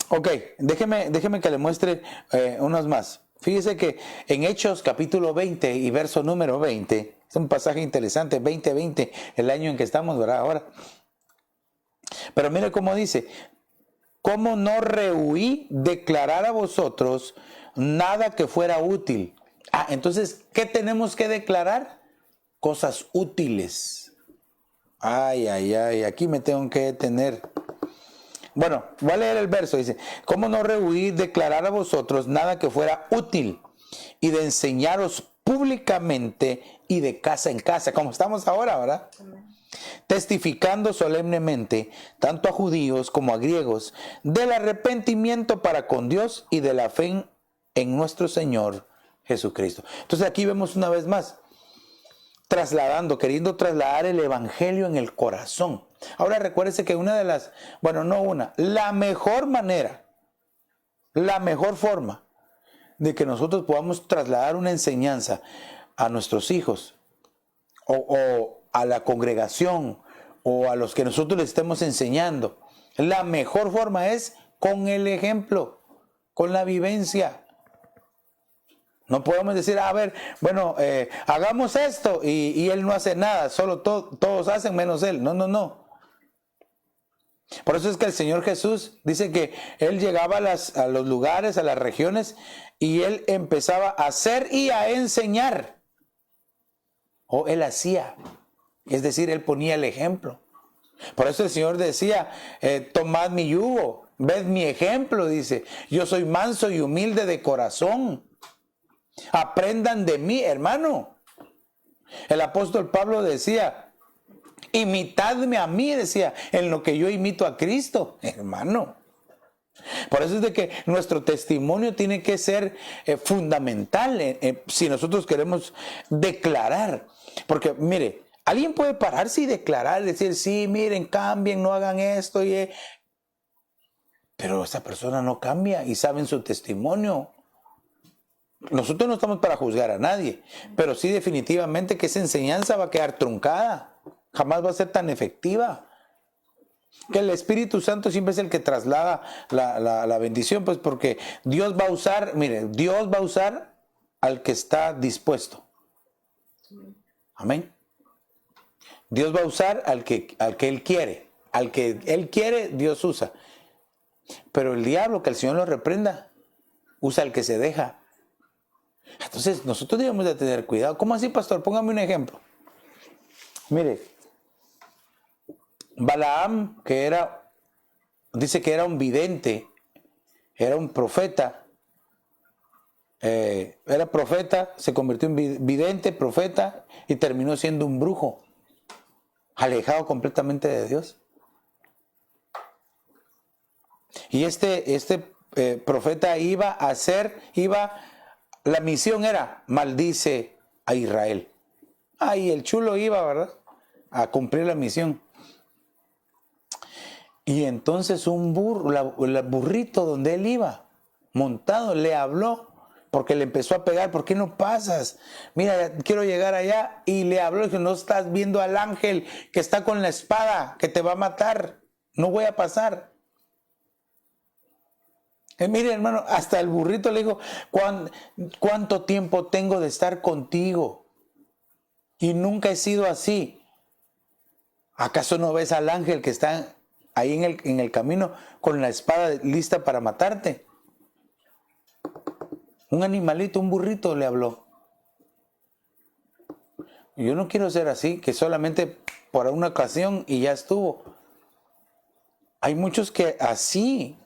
Ok, déjeme que le muestre unos más. Fíjese que en Hechos capítulo 20 y verso número 20, es un pasaje interesante, 2020, el año en que estamos, ¿verdad? Ahora. Pero mire cómo dice: ¿cómo no rehuí declarar a vosotros nada que fuera útil? Entonces, ¿qué tenemos que declarar? Cosas útiles. Ay, aquí me tengo que detener. Bueno, voy a leer el verso, dice: ¿cómo no rehuí declarar a vosotros nada que fuera útil, y de enseñaros públicamente y de casa en casa, como estamos ahora, ¿verdad? Amén. Testificando solemnemente, tanto a judíos como a griegos, del arrepentimiento para con Dios y de la fe en nuestro Señor Jesucristo. Entonces aquí vemos una vez más, queriendo trasladar el evangelio en el corazón. Ahora recuérdese que la mejor manera, la mejor forma de que nosotros podamos trasladar una enseñanza a nuestros hijos o a la congregación o a los que nosotros les estemos enseñando, la mejor forma es con el ejemplo, con la vivencia. No podemos decir: hagamos esto y él no hace nada, solo todos hacen menos él. No. Por eso es que el Señor Jesús dice que él llegaba a los lugares, a las regiones, y él empezaba a hacer y a enseñar. Él hacía, es decir, él ponía el ejemplo. Por eso el Señor decía: tomad mi yugo, ved mi ejemplo, dice, yo soy manso y humilde de corazón. Aprendan de mí, hermano. El apóstol Pablo decía: imitadme a mí, decía, en lo que yo imito a Cristo, hermano. Por eso es de que nuestro testimonio tiene que ser fundamental si nosotros queremos declarar. Porque, mire, alguien puede pararse y declarar, decir: sí, miren, cambien, no hagan esto. Pero esa persona no cambia y saben su testimonio. Nosotros no estamos para juzgar a nadie, pero sí definitivamente que esa enseñanza va a quedar truncada, jamás va a ser tan efectiva. Que el Espíritu Santo siempre es el que traslada la bendición, pues porque Dios va a usar al que está dispuesto. Amén. Dios va a usar al que Él quiere. Al que Él quiere, Dios usa. Pero el diablo, que el Señor lo reprenda, usa al que se deja. Entonces nosotros debemos de tener cuidado. ¿Cómo así, pastor? Póngame un ejemplo. Mire, Balaam, dice que era un vidente, era un profeta, era profeta, se convirtió en vidente, profeta, y terminó siendo un brujo, alejado completamente de Dios. Y este profeta la misión era: maldice a Israel. Y el chulo iba, ¿verdad?, a cumplir la misión. Y entonces el burrito donde él iba montado le habló porque le empezó a pegar, ¿por qué no pasas? Mira, quiero llegar allá. Y le habló, dijo, no estás viendo al ángel que está con la espada, que te va a matar. No voy a pasar. Mire, hermano, hasta el burrito le dijo, ¿cuánto tiempo tengo de estar contigo? Y nunca he sido así. ¿Acaso no ves al ángel que está ahí en el camino con la espada lista para matarte? Un animalito, un burrito le habló. Yo no quiero ser así, que solamente por una ocasión y ya estuvo. Hay muchos que así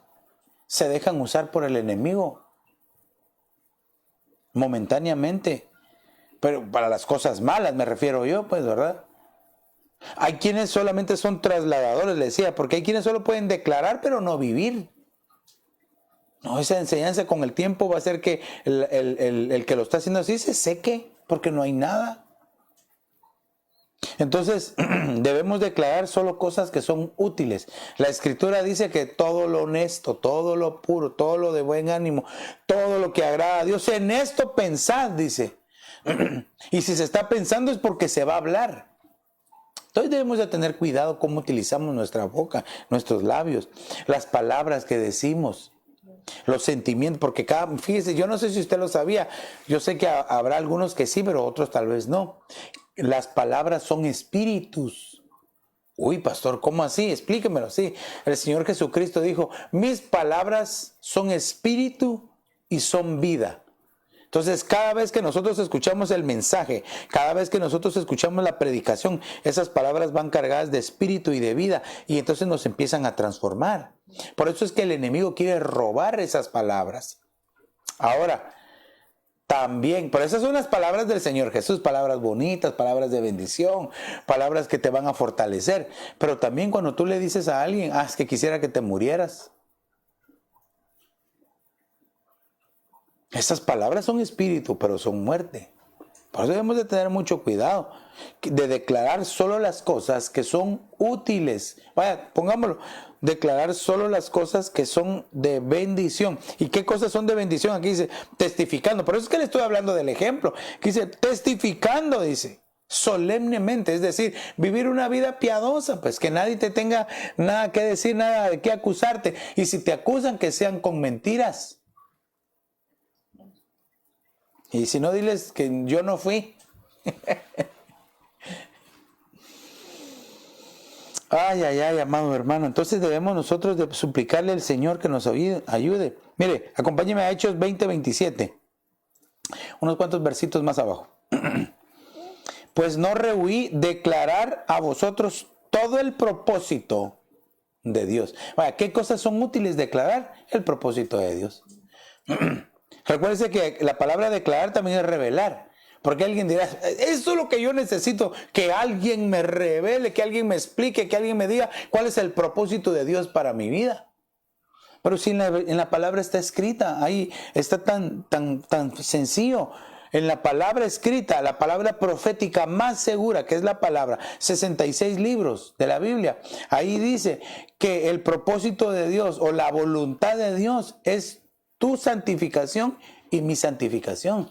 se dejan usar por el enemigo momentáneamente, pero para las cosas malas me refiero yo, pues, ¿verdad? Hay quienes solamente son trasladadores, le decía, porque hay quienes solo pueden declarar pero no vivir. No, esa enseñanza con el tiempo va a hacer que el que lo está haciendo así se seque, porque no hay nada. Entonces, debemos declarar solo cosas que son útiles. La Escritura dice que todo lo honesto, todo lo puro, todo lo de buen ánimo, todo lo que agrada a Dios, en esto pensad, dice. Y si se está pensando es porque se va a hablar. Entonces debemos de tener cuidado cómo utilizamos nuestra boca, nuestros labios, las palabras que decimos, los sentimientos, porque fíjese, yo no sé si usted lo sabía, yo sé que habrá algunos que sí, pero otros tal vez no. Las palabras son espíritus. Uy, pastor, ¿cómo así? Explíquemelo. Sí, el Señor Jesucristo dijo, mis palabras son espíritu y son vida. Entonces, cada vez que nosotros escuchamos el mensaje, cada vez que nosotros escuchamos la predicación, esas palabras van cargadas de espíritu y de vida y entonces nos empiezan a transformar. Por eso es que el enemigo quiere robar esas palabras. Ahora, también, pero esas son las palabras del Señor Jesús, palabras bonitas, palabras de bendición, palabras que te van a fortalecer. Pero también cuando tú le dices a alguien, es que quisiera que te murieras. Esas palabras son espíritu, pero son muerte. Por eso debemos de tener mucho cuidado de declarar solo las cosas que son útiles. Vaya, pongámoslo, declarar solo las cosas que son de bendición. ¿Y qué cosas son de bendición? Aquí dice, testificando. Por eso es que le estoy hablando del ejemplo. Aquí dice, testificando, dice, solemnemente. Es decir, vivir una vida piadosa, pues que nadie te tenga nada que decir, nada de qué acusarte. Y si te acusan, que sean con mentiras. Y si no, diles que yo no fui. Ay, amado hermano. Entonces debemos nosotros de suplicarle al Señor que nos ayude. Mire, acompáñeme a Hechos 20:27. Unos cuantos versitos más abajo. Pues no rehuí declarar a vosotros todo el propósito de Dios. Vaya, ¿qué cosas son útiles declarar? El propósito de Dios. Recuérdense que la palabra declarar también es revelar. Porque alguien dirá, eso es lo que yo necesito, que alguien me revele, que alguien me explique, que alguien me diga cuál es el propósito de Dios para mi vida. Pero si en la palabra está escrita, ahí está tan sencillo. En la palabra escrita, la palabra profética más segura, que es la palabra, 66 libros de la Biblia, ahí dice que el propósito de Dios o la voluntad de Dios es tu santificación y mi santificación.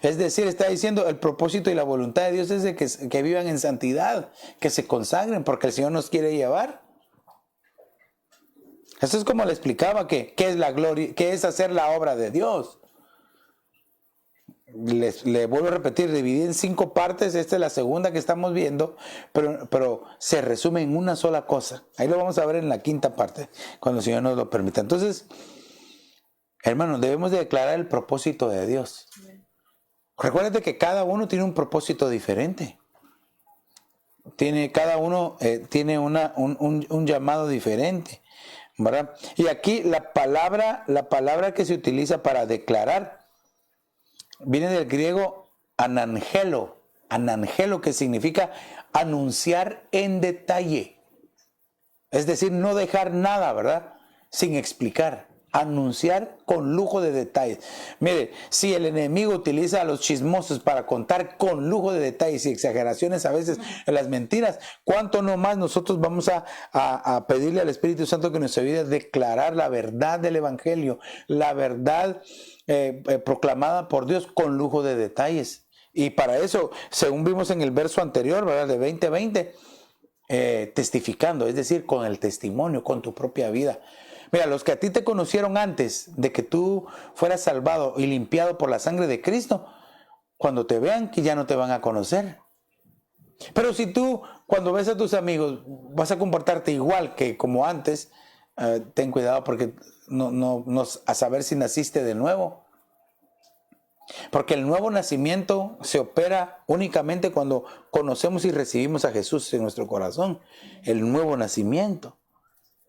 Es decir, está diciendo el propósito y la voluntad de Dios es de que vivan en santidad, que se consagren, porque el Señor nos quiere llevar. Eso es como le explicaba que es la gloria, que es hacer la obra de Dios. Le vuelvo a repetir, dividí en 5 partes, esta es la segunda que estamos viendo, pero se resume en una sola cosa. Ahí lo vamos a ver en la 5ª parte, cuando el Señor nos lo permita. Entonces, hermanos, debemos de declarar el propósito de Dios. Recuérdate que cada uno tiene un propósito diferente. Cada uno tiene un llamado diferente, ¿verdad? Y aquí la palabra que se utiliza para declarar viene del griego anangelo, que significa anunciar en detalle. Es decir, no dejar nada, ¿verdad? Sin explicar. Anunciar con lujo de detalles. Mire, si el enemigo utiliza a los chismosos para contar con lujo de detalles y exageraciones a veces en las mentiras, ¿cuánto no más nosotros vamos a pedirle al Espíritu Santo que nos ayude a declarar la verdad del Evangelio, la verdad proclamada por Dios con lujo de detalles? Y para eso, según vimos en el verso anterior, ¿verdad? De 20:20, testificando, es decir, con el testimonio, con tu propia vida. Mira, los que a ti te conocieron antes de que tú fueras salvado y limpiado por la sangre de Cristo, cuando te vean que ya no te van a conocer. Pero si tú, cuando ves a tus amigos, vas a comportarte igual que como antes, ten cuidado porque no a saber si naciste de nuevo. Porque el nuevo nacimiento se opera únicamente cuando conocemos y recibimos a Jesús en nuestro corazón. El nuevo nacimiento.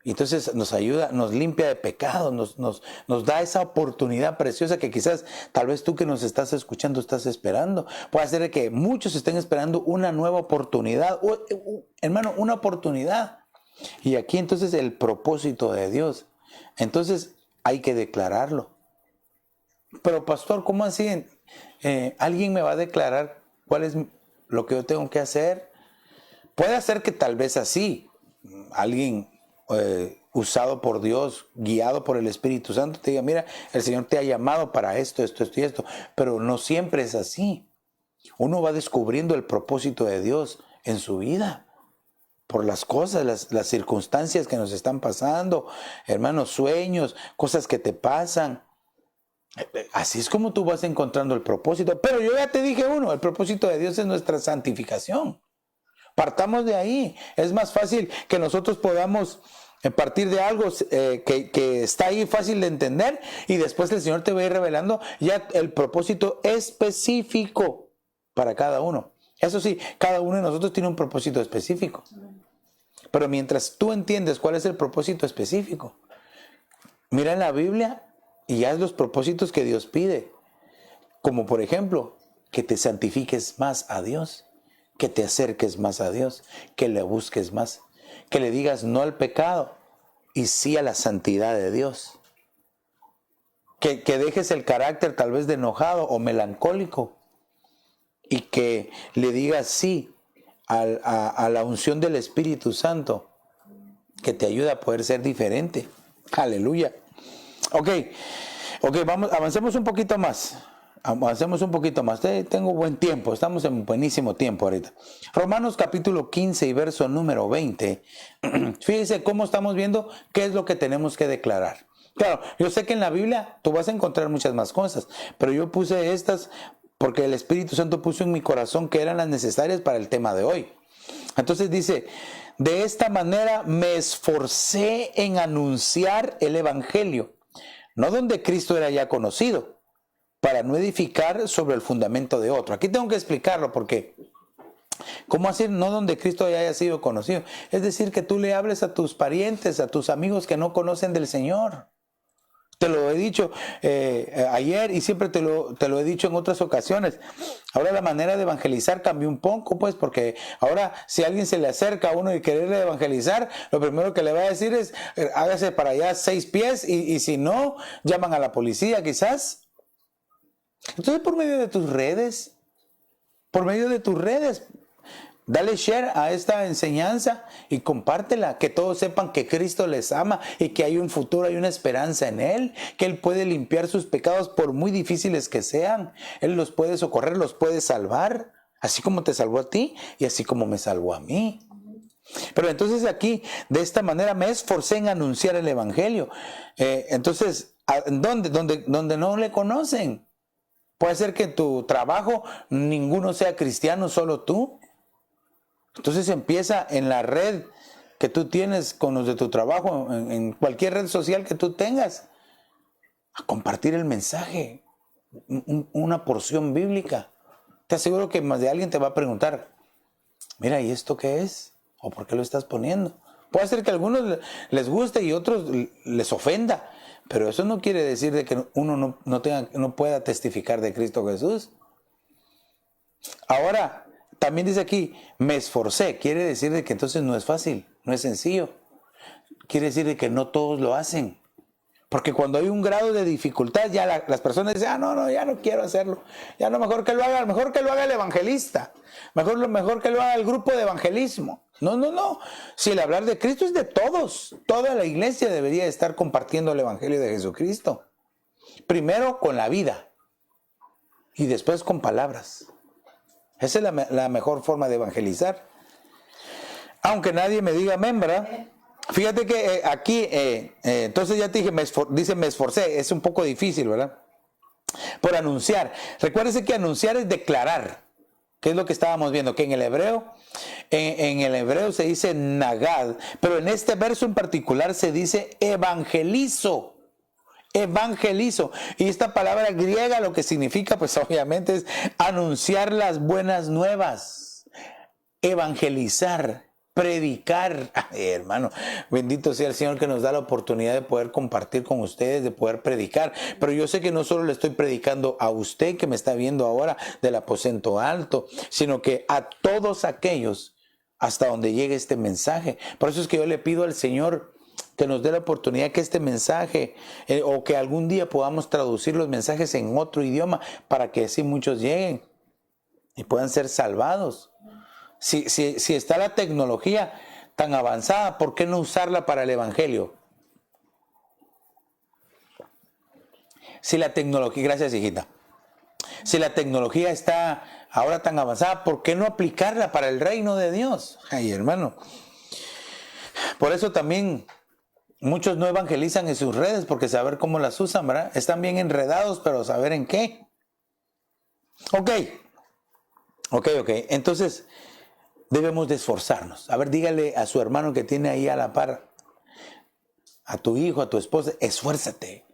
Y entonces nos ayuda, nos limpia de pecado, nos da esa oportunidad preciosa que quizás, tal vez tú que nos estás escuchando estás esperando. Puede ser que muchos estén esperando una nueva oportunidad. Hermano, una oportunidad. Y aquí entonces el propósito de Dios. Entonces hay que declararlo. Pero pastor, ¿cómo así? ¿Alguien me va a declarar cuál es lo que yo tengo que hacer? Puede ser que tal vez así, alguien usado por Dios, guiado por el Espíritu Santo, te diga, mira, el Señor te ha llamado para esto, esto, esto y esto. Pero no siempre es así. Uno va descubriendo el propósito de Dios en su vida. Por las cosas, las circunstancias que nos están pasando, hermanos, sueños, cosas que te pasan. Así es como tú vas encontrando el propósito. Pero yo ya te dije el propósito de Dios es nuestra santificación. Partamos de ahí. Es más fácil que nosotros podamos partir de algo que está ahí fácil de entender y después el Señor te va a ir revelando ya el propósito específico para cada uno. Eso sí, cada uno de nosotros tiene un propósito específico. Pero mientras tú entiendes cuál es el propósito específico, mira en la Biblia y haz los propósitos que Dios pide. Como por ejemplo, que te santifiques más a Dios, que te acerques más a Dios, que le busques más, que le digas no al pecado y sí a la santidad de Dios. Que dejes el carácter tal vez de enojado o melancólico y que le digas sí a la unción del Espíritu Santo que te ayuda a poder ser diferente. Aleluya. Ok, avancemos un poquito más. Tengo buen tiempo, estamos en buenísimo tiempo ahorita. Romanos capítulo 15 y verso número 20. Fíjense cómo estamos viendo qué es lo que tenemos que declarar. Claro, yo sé que en la Biblia tú vas a encontrar muchas más cosas, pero yo puse estas porque el Espíritu Santo puso en mi corazón que eran las necesarias para el tema de hoy. Entonces dice, de esta manera me esforcé en anunciar el Evangelio, no donde Cristo era ya conocido, para no edificar sobre el fundamento de otro. Aquí tengo que explicarlo porque, ¿cómo así no donde Cristo ya haya sido conocido? Es decir, que tú le hables a tus parientes, a tus amigos que no conocen del Señor. Te lo he dicho ayer y siempre te lo he dicho en otras ocasiones. Ahora la manera de evangelizar cambió un poco, pues, porque ahora si alguien se le acerca a uno y quererle evangelizar, lo primero que le va a decir es, hágase para allá 6 pies y si no, llaman a la policía quizás. Entonces por medio de tus redes, dale share a esta enseñanza y compártela, que todos sepan que Cristo les ama y que hay un futuro, hay una esperanza en Él, que Él puede limpiar sus pecados por muy difíciles que sean. Él los puede socorrer, los puede salvar, así como te salvó a ti y así como me salvó a mí. Pero entonces aquí, de esta manera me esforcé en anunciar el Evangelio. Entonces, ¿dónde no le conocen? Puede ser que en tu trabajo ninguno sea cristiano, solo tú. Entonces empieza en la red que tú tienes con los de tu trabajo, en cualquier red social que tú tengas, a compartir el mensaje, una porción bíblica. Te aseguro que más de alguien te va a preguntar, mira, ¿y esto qué es? ¿O por qué lo estás poniendo? Puede ser que a algunos les guste y a otros les ofenda, pero eso no quiere decir de que uno no pueda testificar de Cristo Jesús. Ahora, también dice aquí, me esforcé. Quiere decir de que entonces no es fácil, no es sencillo. Quiere decir de que no todos lo hacen. Porque cuando hay un grado de dificultad, ya las personas dicen, no, ya no quiero hacerlo. Ya no, mejor que lo haga el evangelista. Mejor que lo haga el grupo de evangelismo. No. Si el hablar de Cristo es de todos. Toda la iglesia debería estar compartiendo el evangelio de Jesucristo. Primero con la vida y después con palabras. Esa es la mejor forma de evangelizar. Aunque nadie me diga amén, ¿verdad? Fíjate que aquí, entonces ya te dije, dice me esforcé, es un poco difícil, ¿verdad? Por anunciar. Recuérdese que anunciar es declarar, que es lo que estábamos viendo, que en el hebreo se dice nagad, pero en este verso en particular se dice evangelizo. Evangelizo. Y esta palabra griega lo que significa, pues obviamente es anunciar las buenas nuevas, evangelizar, predicar. Ay, hermano, bendito sea el Señor que nos da la oportunidad de poder compartir con ustedes, de poder predicar. Pero yo sé que no solo le estoy predicando a usted que me está viendo ahora del aposento alto, sino que a todos aquellos hasta donde llegue este mensaje. Por eso es que yo le pido al Señor que nos dé la oportunidad que este mensaje o que algún día podamos traducir los mensajes en otro idioma para que así muchos lleguen y puedan ser salvados. Si está la tecnología tan avanzada, ¿por qué no usarla para el evangelio? Si la tecnología, gracias hijita, si la tecnología está ahora tan avanzada, ¿por qué no aplicarla para el reino de Dios? Ay, hermano. Por eso también muchos no evangelizan en sus redes porque saber cómo las usan, ¿verdad? Están bien enredados, pero saber en qué. Ok. Entonces, debemos de esforzarnos. A ver, dígale a su hermano que tiene ahí a la par, a tu hijo, a tu esposa, esfuérzate.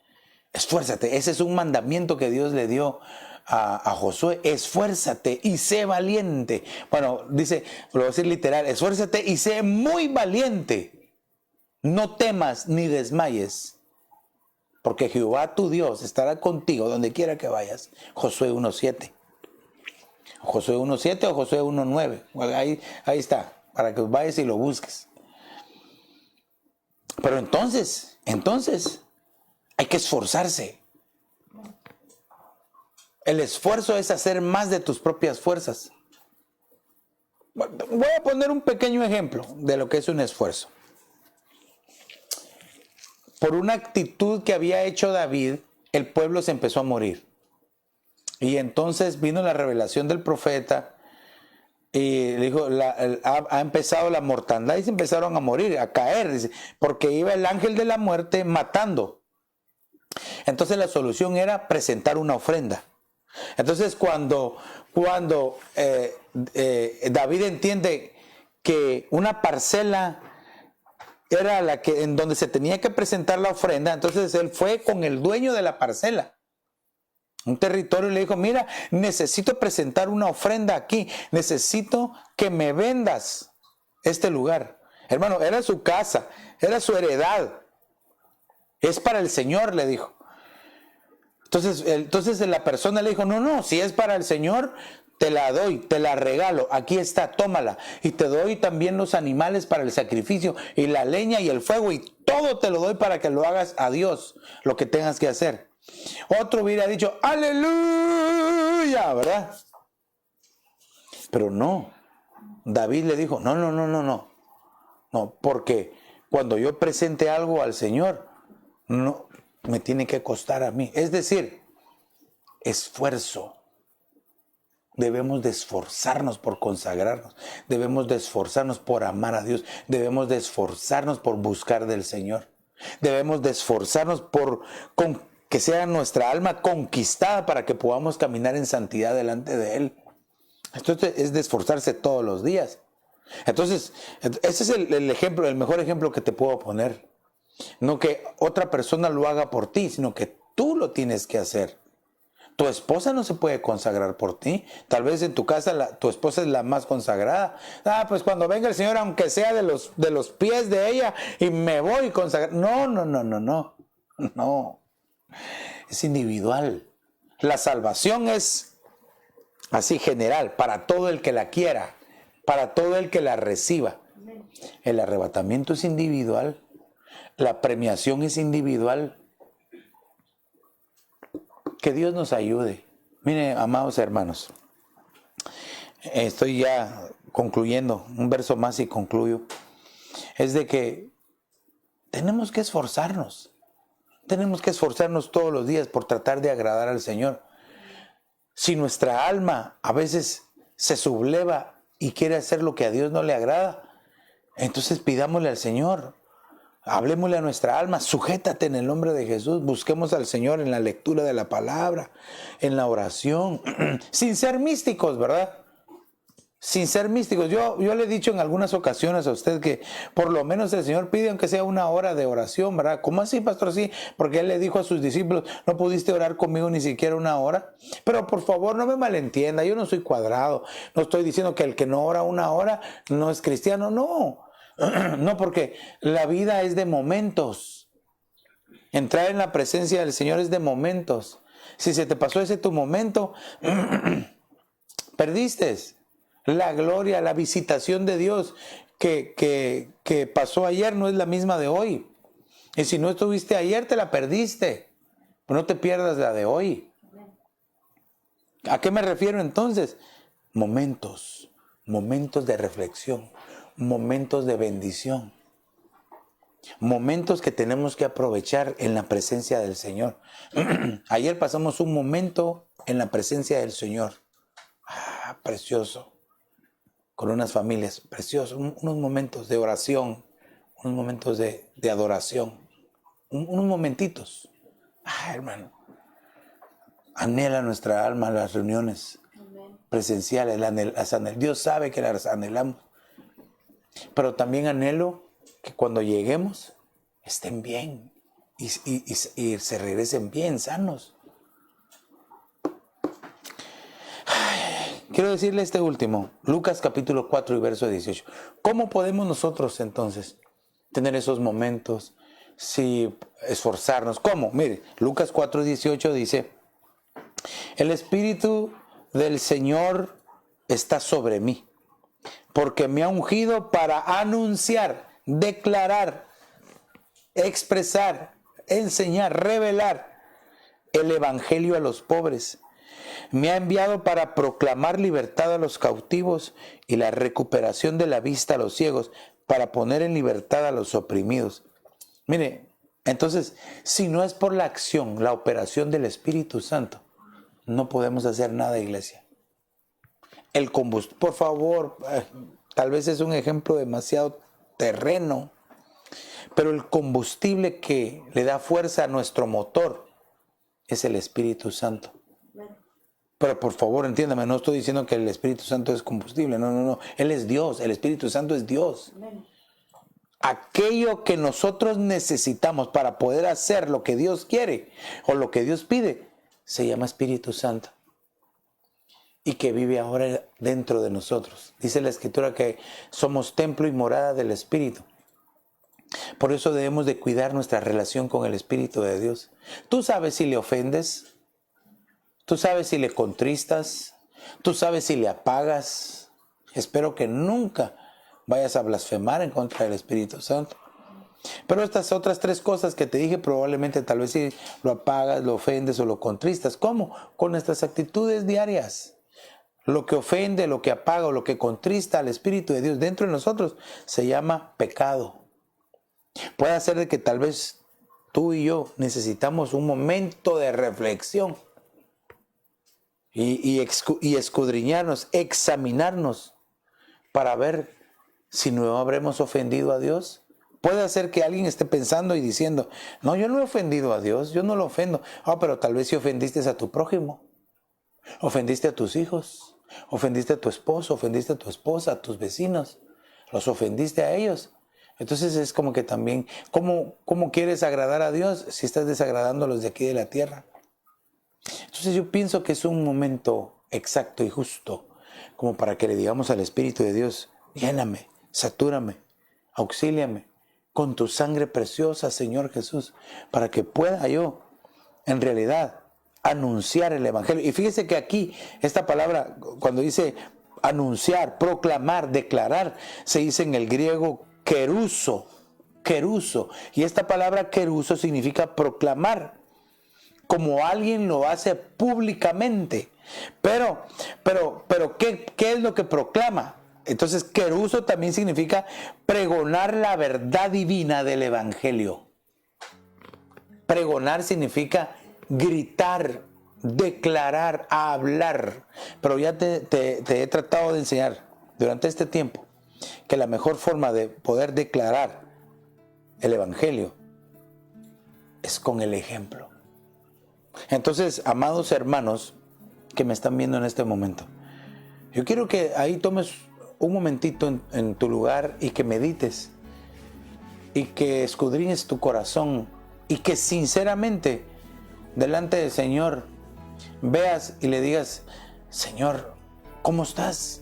Ese es un mandamiento que Dios le dio a Josué. Esfuérzate y sé valiente. Bueno, dice, lo voy a decir literal, esfuérzate y sé muy valiente. No temas ni desmayes, porque Jehová tu Dios estará contigo donde quiera que vayas. Josué 1:7. Josué 1:7 o Josué 1:9. Ahí está, para que vayas y lo busques. Pero entonces, hay que esforzarse. El esfuerzo es hacer más de tus propias fuerzas. Voy a poner un pequeño ejemplo de lo que es un esfuerzo. Por una actitud que había hecho David, el pueblo se empezó a morir. Y entonces vino la revelación del profeta y le dijo, ha empezado la mortandad y se empezaron a morir, a caer, dice, porque iba el ángel de la muerte matando. Entonces la solución era presentar una ofrenda. Entonces cuando David entiende que una parcela era en donde se tenía que presentar la ofrenda, entonces él fue con el dueño de la parcela, un territorio, y le dijo, mira, necesito presentar una ofrenda aquí, necesito que me vendas este lugar. Hermano, era su casa, era su heredad, es para el Señor, le dijo. Entonces la persona le dijo, no, si es para el Señor, te la doy, te la regalo, aquí está, tómala. Y te doy también los animales para el sacrificio, y la leña y el fuego, y todo te lo doy para que lo hagas a Dios, lo que tengas que hacer. Otro hubiera dicho, aleluya, ¿verdad? Pero no, David le dijo, no, porque cuando yo presente algo al Señor, no me tiene que costar a mí. Es decir, esfuerzo. Debemos de esforzarnos por consagrarnos. Debemos de esforzarnos por amar a Dios. Debemos de esforzarnos por buscar del Señor. Debemos de esforzarnos por que sea nuestra alma conquistada para que podamos caminar en santidad delante de Él. Esto es de esforzarse todos los días. Entonces, ese es el ejemplo, el mejor ejemplo que te puedo poner. No que otra persona lo haga por ti, sino que tú lo tienes que hacer. Tu esposa no se puede consagrar por ti. Tal vez en tu casa tu esposa es la más consagrada. Pues cuando venga el Señor, aunque sea de los pies de ella, y me voy a consagrar. No. Es individual. La salvación es así general, para todo el que la quiera, para todo el que la reciba. El arrebatamiento es individual. La premiación es individual. Que Dios nos ayude. Mire, amados hermanos, estoy ya concluyendo, un verso más y concluyo. Es de que tenemos que esforzarnos todos los días por tratar de agradar al Señor. Si nuestra alma a veces se subleva y quiere hacer lo que a Dios no le agrada, entonces pidámosle al Señor, hablemosle a nuestra alma, sujétate en el nombre de Jesús, busquemos al Señor en la lectura de la palabra, en la oración, sin ser místicos, ¿verdad? Sin ser místicos. Yo le he dicho en algunas ocasiones a usted que por lo menos el Señor pide aunque sea una hora de oración, ¿verdad? ¿Cómo así, pastor? Sí, porque Él le dijo a sus discípulos, no pudiste orar conmigo ni siquiera una hora. Pero por favor no me malentienda, yo no soy cuadrado. No estoy diciendo que el que no ora una hora no es cristiano, no. No, porque la vida es de momentos. Entrar en la presencia del Señor es de momentos. Si se te pasó ese tu momento, perdiste. La gloria, la visitación de Dios que pasó ayer no es la misma de hoy. Y si no estuviste ayer, te la perdiste. No te pierdas la de hoy. ¿A qué me refiero entonces? Momentos de reflexión, momentos de bendición, momentos que tenemos que aprovechar en la presencia del Señor. Ayer pasamos un momento en la presencia del Señor. Precioso. Con unas familias, preciosos, unos momentos de oración, unos momentos de adoración, unos momentitos. Hermano, anhela nuestra alma las reuniones presenciales, Dios sabe que las anhelamos, pero también anhelo que cuando lleguemos estén bien y se regresen bien, sanos. Quiero decirle este último, Lucas capítulo 4 y verso 18. ¿Cómo podemos nosotros entonces tener esos momentos, esforzarnos? ¿Cómo? Mire, Lucas 4 y 18 dice, el Espíritu del Señor está sobre mí, porque me ha ungido para anunciar, declarar, expresar, enseñar, revelar el Evangelio a los pobres. Me ha enviado para proclamar libertad a los cautivos y la recuperación de la vista a los ciegos, para poner en libertad a los oprimidos. Mire, entonces, si no es por la acción, la operación del Espíritu Santo, no podemos hacer nada, iglesia. El combustible, por favor, tal vez es un ejemplo demasiado terreno, pero el combustible que le da fuerza a nuestro motor es el Espíritu Santo. Pero por favor, entiéndame, no estoy diciendo que el Espíritu Santo es combustible, no. Él es Dios, el Espíritu Santo es Dios. Aquello que nosotros necesitamos para poder hacer lo que Dios quiere o lo que Dios pide, se llama Espíritu Santo. Y que vive ahora dentro de nosotros. Dice la Escritura que somos templo y morada del Espíritu. Por eso debemos de cuidar nuestra relación con el Espíritu de Dios. Tú sabes si le ofendes. Tú sabes si le contristas, tú sabes si le apagas. Espero que nunca vayas a blasfemar en contra del Espíritu Santo. Pero estas otras tres cosas que te dije, probablemente tal vez si lo apagas, lo ofendes o lo contristas. ¿Cómo? Con nuestras actitudes diarias. Lo que ofende, lo que apaga o lo que contrista al Espíritu de Dios dentro de nosotros se llama pecado. Puede ser de que tal vez tú y yo necesitamos un momento de reflexión. Y escudriñarnos, examinarnos para ver si no habremos ofendido a Dios. Puede ser que alguien esté pensando y diciendo, no, yo no he ofendido a Dios, yo no lo ofendo. Pero tal vez si ofendiste a tu prójimo, ofendiste a tus hijos, ofendiste a tu esposo, ofendiste a tu esposa, a tus vecinos, los ofendiste a ellos. Entonces es como que también, ¿cómo quieres agradar a Dios si estás desagradando a los de aquí de la tierra? Entonces yo pienso que es un momento exacto y justo como para que le digamos al Espíritu de Dios, lléname, satúrame, auxíliame con tu sangre preciosa, Señor Jesús, para que pueda yo en realidad anunciar el Evangelio. Y fíjese que aquí esta palabra, cuando dice anunciar, proclamar, declarar, se dice en el griego keruso. Y esta palabra keruso significa proclamar. como alguien lo hace públicamente. Pero, ¿qué es lo que proclama? Entonces, queruso también significa pregonar la verdad divina del Evangelio. Pregonar significa gritar, declarar, hablar. Pero ya te he tratado de enseñar durante este tiempo que la mejor forma de poder declarar el Evangelio es con el ejemplo. Entonces, amados hermanos que me están viendo en este momento, yo quiero que ahí tomes un momentito en tu lugar y que medites y que escudriñes tu corazón y que sinceramente delante del Señor veas y le digas: Señor, ¿cómo estás?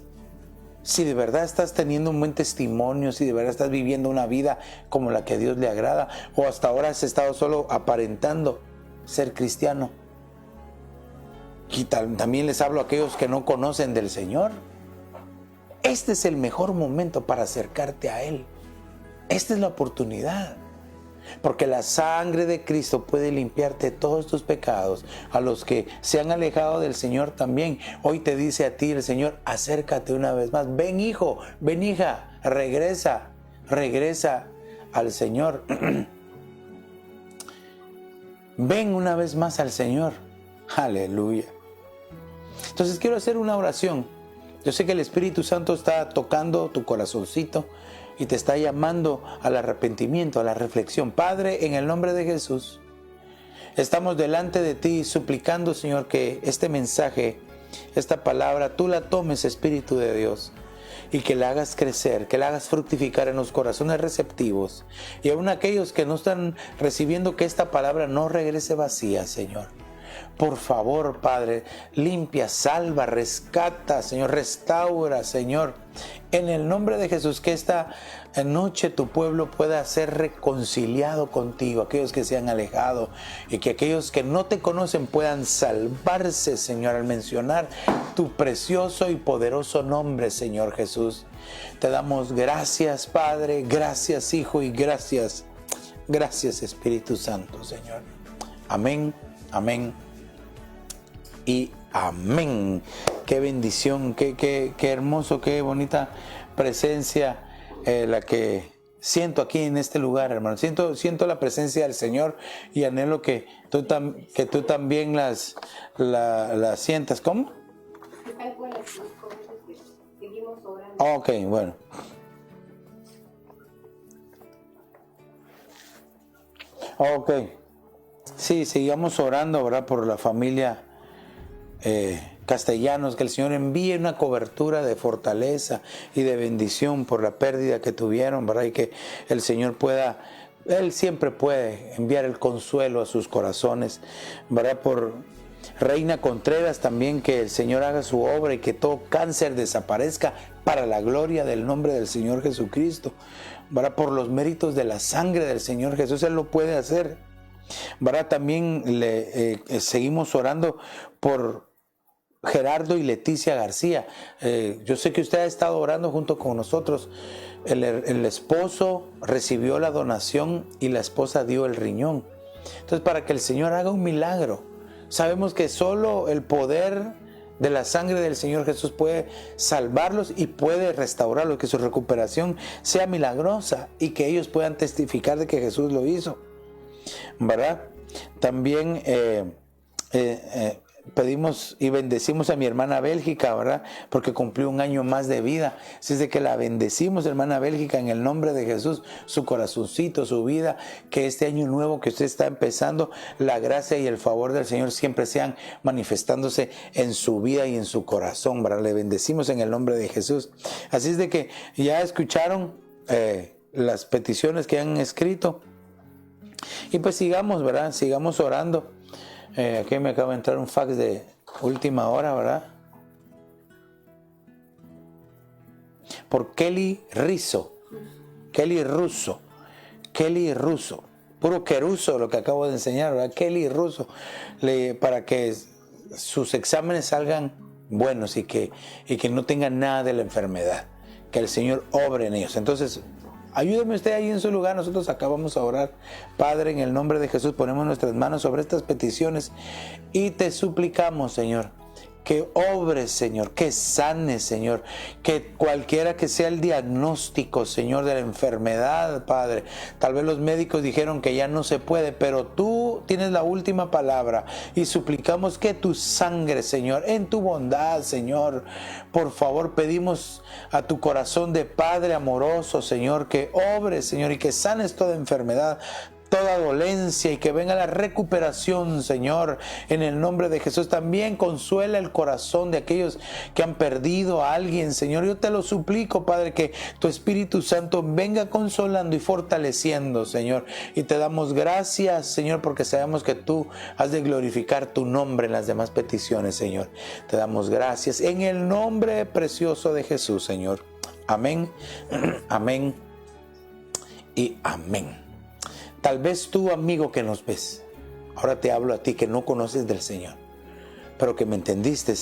Si de verdad estás teniendo un buen testimonio, si de verdad estás viviendo una vida como la que a Dios le agrada, o hasta ahora has estado solo aparentando ser cristiano. Y también les hablo a aquellos que no conocen del Señor. Este es el mejor momento para acercarte a Él. Esta es la oportunidad. Porque la sangre de Cristo puede limpiarte todos tus pecados. A los que se han alejado del Señor también, hoy te dice a ti el Señor: acércate una vez más. Ven, hijo, ven, hija, regresa al Señor. Ven una vez más al Señor. Aleluya. Entonces quiero hacer una oración. Yo sé que el Espíritu Santo está tocando tu corazoncito y te está llamando al arrepentimiento, a la reflexión. Padre, en el nombre de Jesús, estamos delante de ti suplicando, Señor, que este mensaje, esta palabra, tú la tomes, Espíritu de Dios, y que la hagas crecer, que la hagas fructificar en los corazones receptivos. Y aún aquellos que no están recibiendo, que esta palabra no regrese vacía, Señor. Por favor, Padre, limpia, salva, rescata, Señor, restaura, Señor. En el nombre de Jesús, que esta noche tu pueblo pueda ser reconciliado contigo, aquellos que se han alejado, y que aquellos que no te conocen puedan salvarse, Señor, al mencionar tu precioso y poderoso nombre, Señor Jesús. Te damos gracias, Padre, gracias, Hijo, y gracias Espíritu Santo, Señor. Amén, amén y amén. Qué bendición, qué hermoso, qué bonita presencia la que siento aquí en este lugar, hermano. Siento la presencia del Señor y anhelo que tú también la sientas. ¿Cómo? Ok, bueno. Ok. Sí, sigamos orando, ¿verdad? Por la familia Castellanos, que el Señor envíe una cobertura de fortaleza y de bendición por la pérdida que tuvieron, ¿verdad? Y que el Señor pueda, Él siempre puede enviar el consuelo a sus corazones, ¿verdad? Por Reina Contreras también, que el Señor haga su obra y que todo cáncer desaparezca para la gloria del nombre del Señor Jesucristo, ¿verdad? Por los méritos de la sangre del Señor Jesús, Él lo puede hacer, ¿verdad? También seguimos orando por Gerardo y Leticia García. Yo sé que usted ha estado orando junto con nosotros. El esposo recibió la donación y la esposa dio el riñón. Entonces, para que el Señor haga un milagro, sabemos que solo el poder de la sangre del Señor Jesús puede salvarlos y puede restaurarlos, que su recuperación sea milagrosa y que ellos puedan testificar de que Jesús lo hizo, ¿verdad? También pedimos y bendecimos a mi hermana Bélgica, ¿verdad? Porque cumplió un año más de vida. Así es de que la bendecimos, hermana Bélgica, en el nombre de Jesús, su corazoncito, su vida, que este año nuevo que usted está empezando, la gracia y el favor del Señor siempre sean manifestándose en su vida y en su corazón, ¿verdad? Le bendecimos en el nombre de Jesús. Así es de que ya escucharon las peticiones que han escrito. Y pues sigamos, ¿verdad? Sigamos orando. Aquí me acaba de entrar un fax de última hora, ¿verdad? Por Kelly Russo, puro queruso lo que acabo de enseñar, ¿verdad? Kelly Russo, para que sus exámenes salgan buenos y que no tengan nada de la enfermedad, que el Señor obre en ellos. Entonces, Ayúdeme usted ahí en su lugar, nosotros acá vamos a orar. Padre, en el nombre de Jesús ponemos nuestras manos sobre estas peticiones y te suplicamos, Señor, que obres, Señor, que sanes, Señor, que cualquiera que sea el diagnóstico, Señor, de la enfermedad, Padre. Tal vez los médicos dijeron que ya no se puede, pero tú tienes la última palabra y suplicamos que tu sangre, Señor, en tu bondad, Señor, por favor pedimos a tu corazón de Padre amoroso, Señor, que obres, Señor, y que sanes toda enfermedad, toda dolencia, y que venga la recuperación, Señor, en el nombre de Jesús. También consuela el corazón de aquellos que han perdido a alguien, Señor. Yo te lo suplico, Padre, que tu Espíritu Santo venga consolando y fortaleciendo, Señor. Y te damos gracias, Señor, porque sabemos que tú has de glorificar tu nombre en las demás peticiones, Señor. Te damos gracias en el nombre precioso de Jesús, Señor. Amén, amén y amén. Tal vez tú, amigo que nos ves, ahora te hablo a ti que no conoces del Señor, pero que me entendiste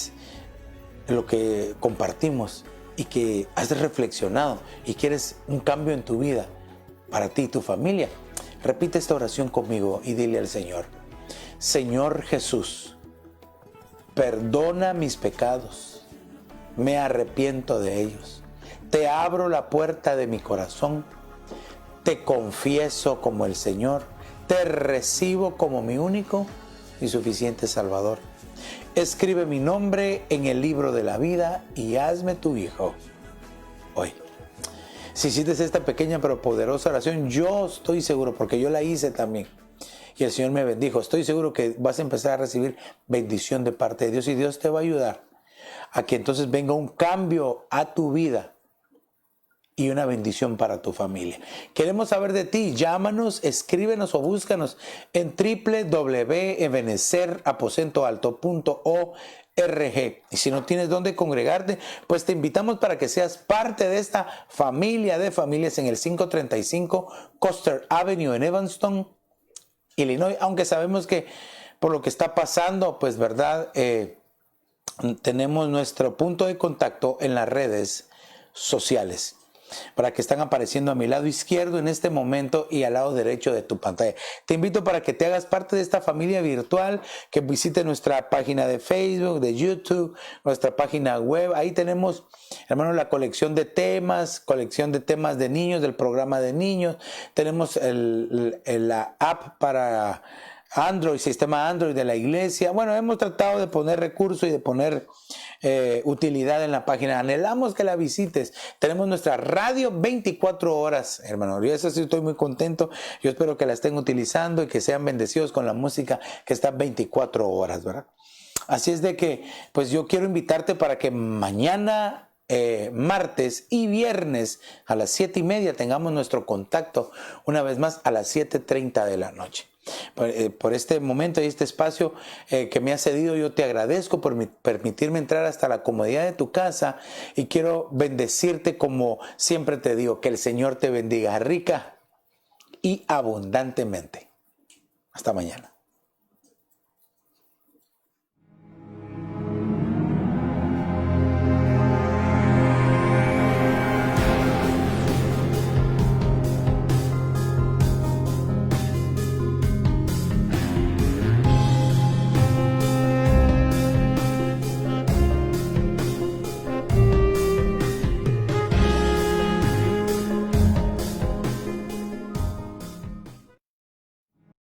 lo que compartimos y que has reflexionado y quieres un cambio en tu vida para ti y tu familia. Repite esta oración conmigo y dile al Señor: Señor Jesús, perdona mis pecados, me arrepiento de ellos, te abro la puerta de mi corazón, te confieso como el Señor, te recibo como mi único y suficiente Salvador. Escribe mi nombre en el libro de la vida y hazme tu hijo hoy. Si hiciste esta pequeña pero poderosa oración, yo estoy seguro, porque yo la hice también, y el Señor me bendijo, estoy seguro que vas a empezar a recibir bendición de parte de Dios, y Dios te va a ayudar a que entonces venga un cambio a tu vida y una bendición para tu familia. Queremos saber de ti. Llámanos, escríbenos o búscanos en www.ebenezeraposentoalto.org. Y si no tienes dónde congregarte, pues te invitamos para que seas parte de esta familia de familias en el 535 Custer Avenue en Evanston, Illinois. Aunque sabemos que por lo que está pasando, pues verdad, tenemos nuestro punto de contacto en las redes sociales, para que están apareciendo a mi lado izquierdo en este momento y al lado derecho de tu pantalla. Te invito para que te hagas parte de esta familia virtual, que visite nuestra página de Facebook, de YouTube, nuestra página web. Ahí tenemos, hermanos, la colección de temas de niños, del programa de niños. Tenemos la app para Android, sistema Android de la iglesia. Bueno, hemos tratado de poner recursos y de poner utilidad en la página. Anhelamos que la visites. Tenemos nuestra radio 24 horas, hermano. Yo eso sí estoy muy contento. Yo espero que la estén utilizando y que sean bendecidos con la música que está 24 horas, ¿verdad? Así es de que, pues yo quiero invitarte para que mañana, martes y viernes a las 7:30 tengamos nuestro contacto una vez más a las 7:30 de la noche. Por este momento y este espacio que me has cedido, yo te agradezco por permitirme entrar hasta la comodidad de tu casa, y quiero bendecirte como siempre te digo. Que el Señor te bendiga rica y abundantemente. Hasta mañana.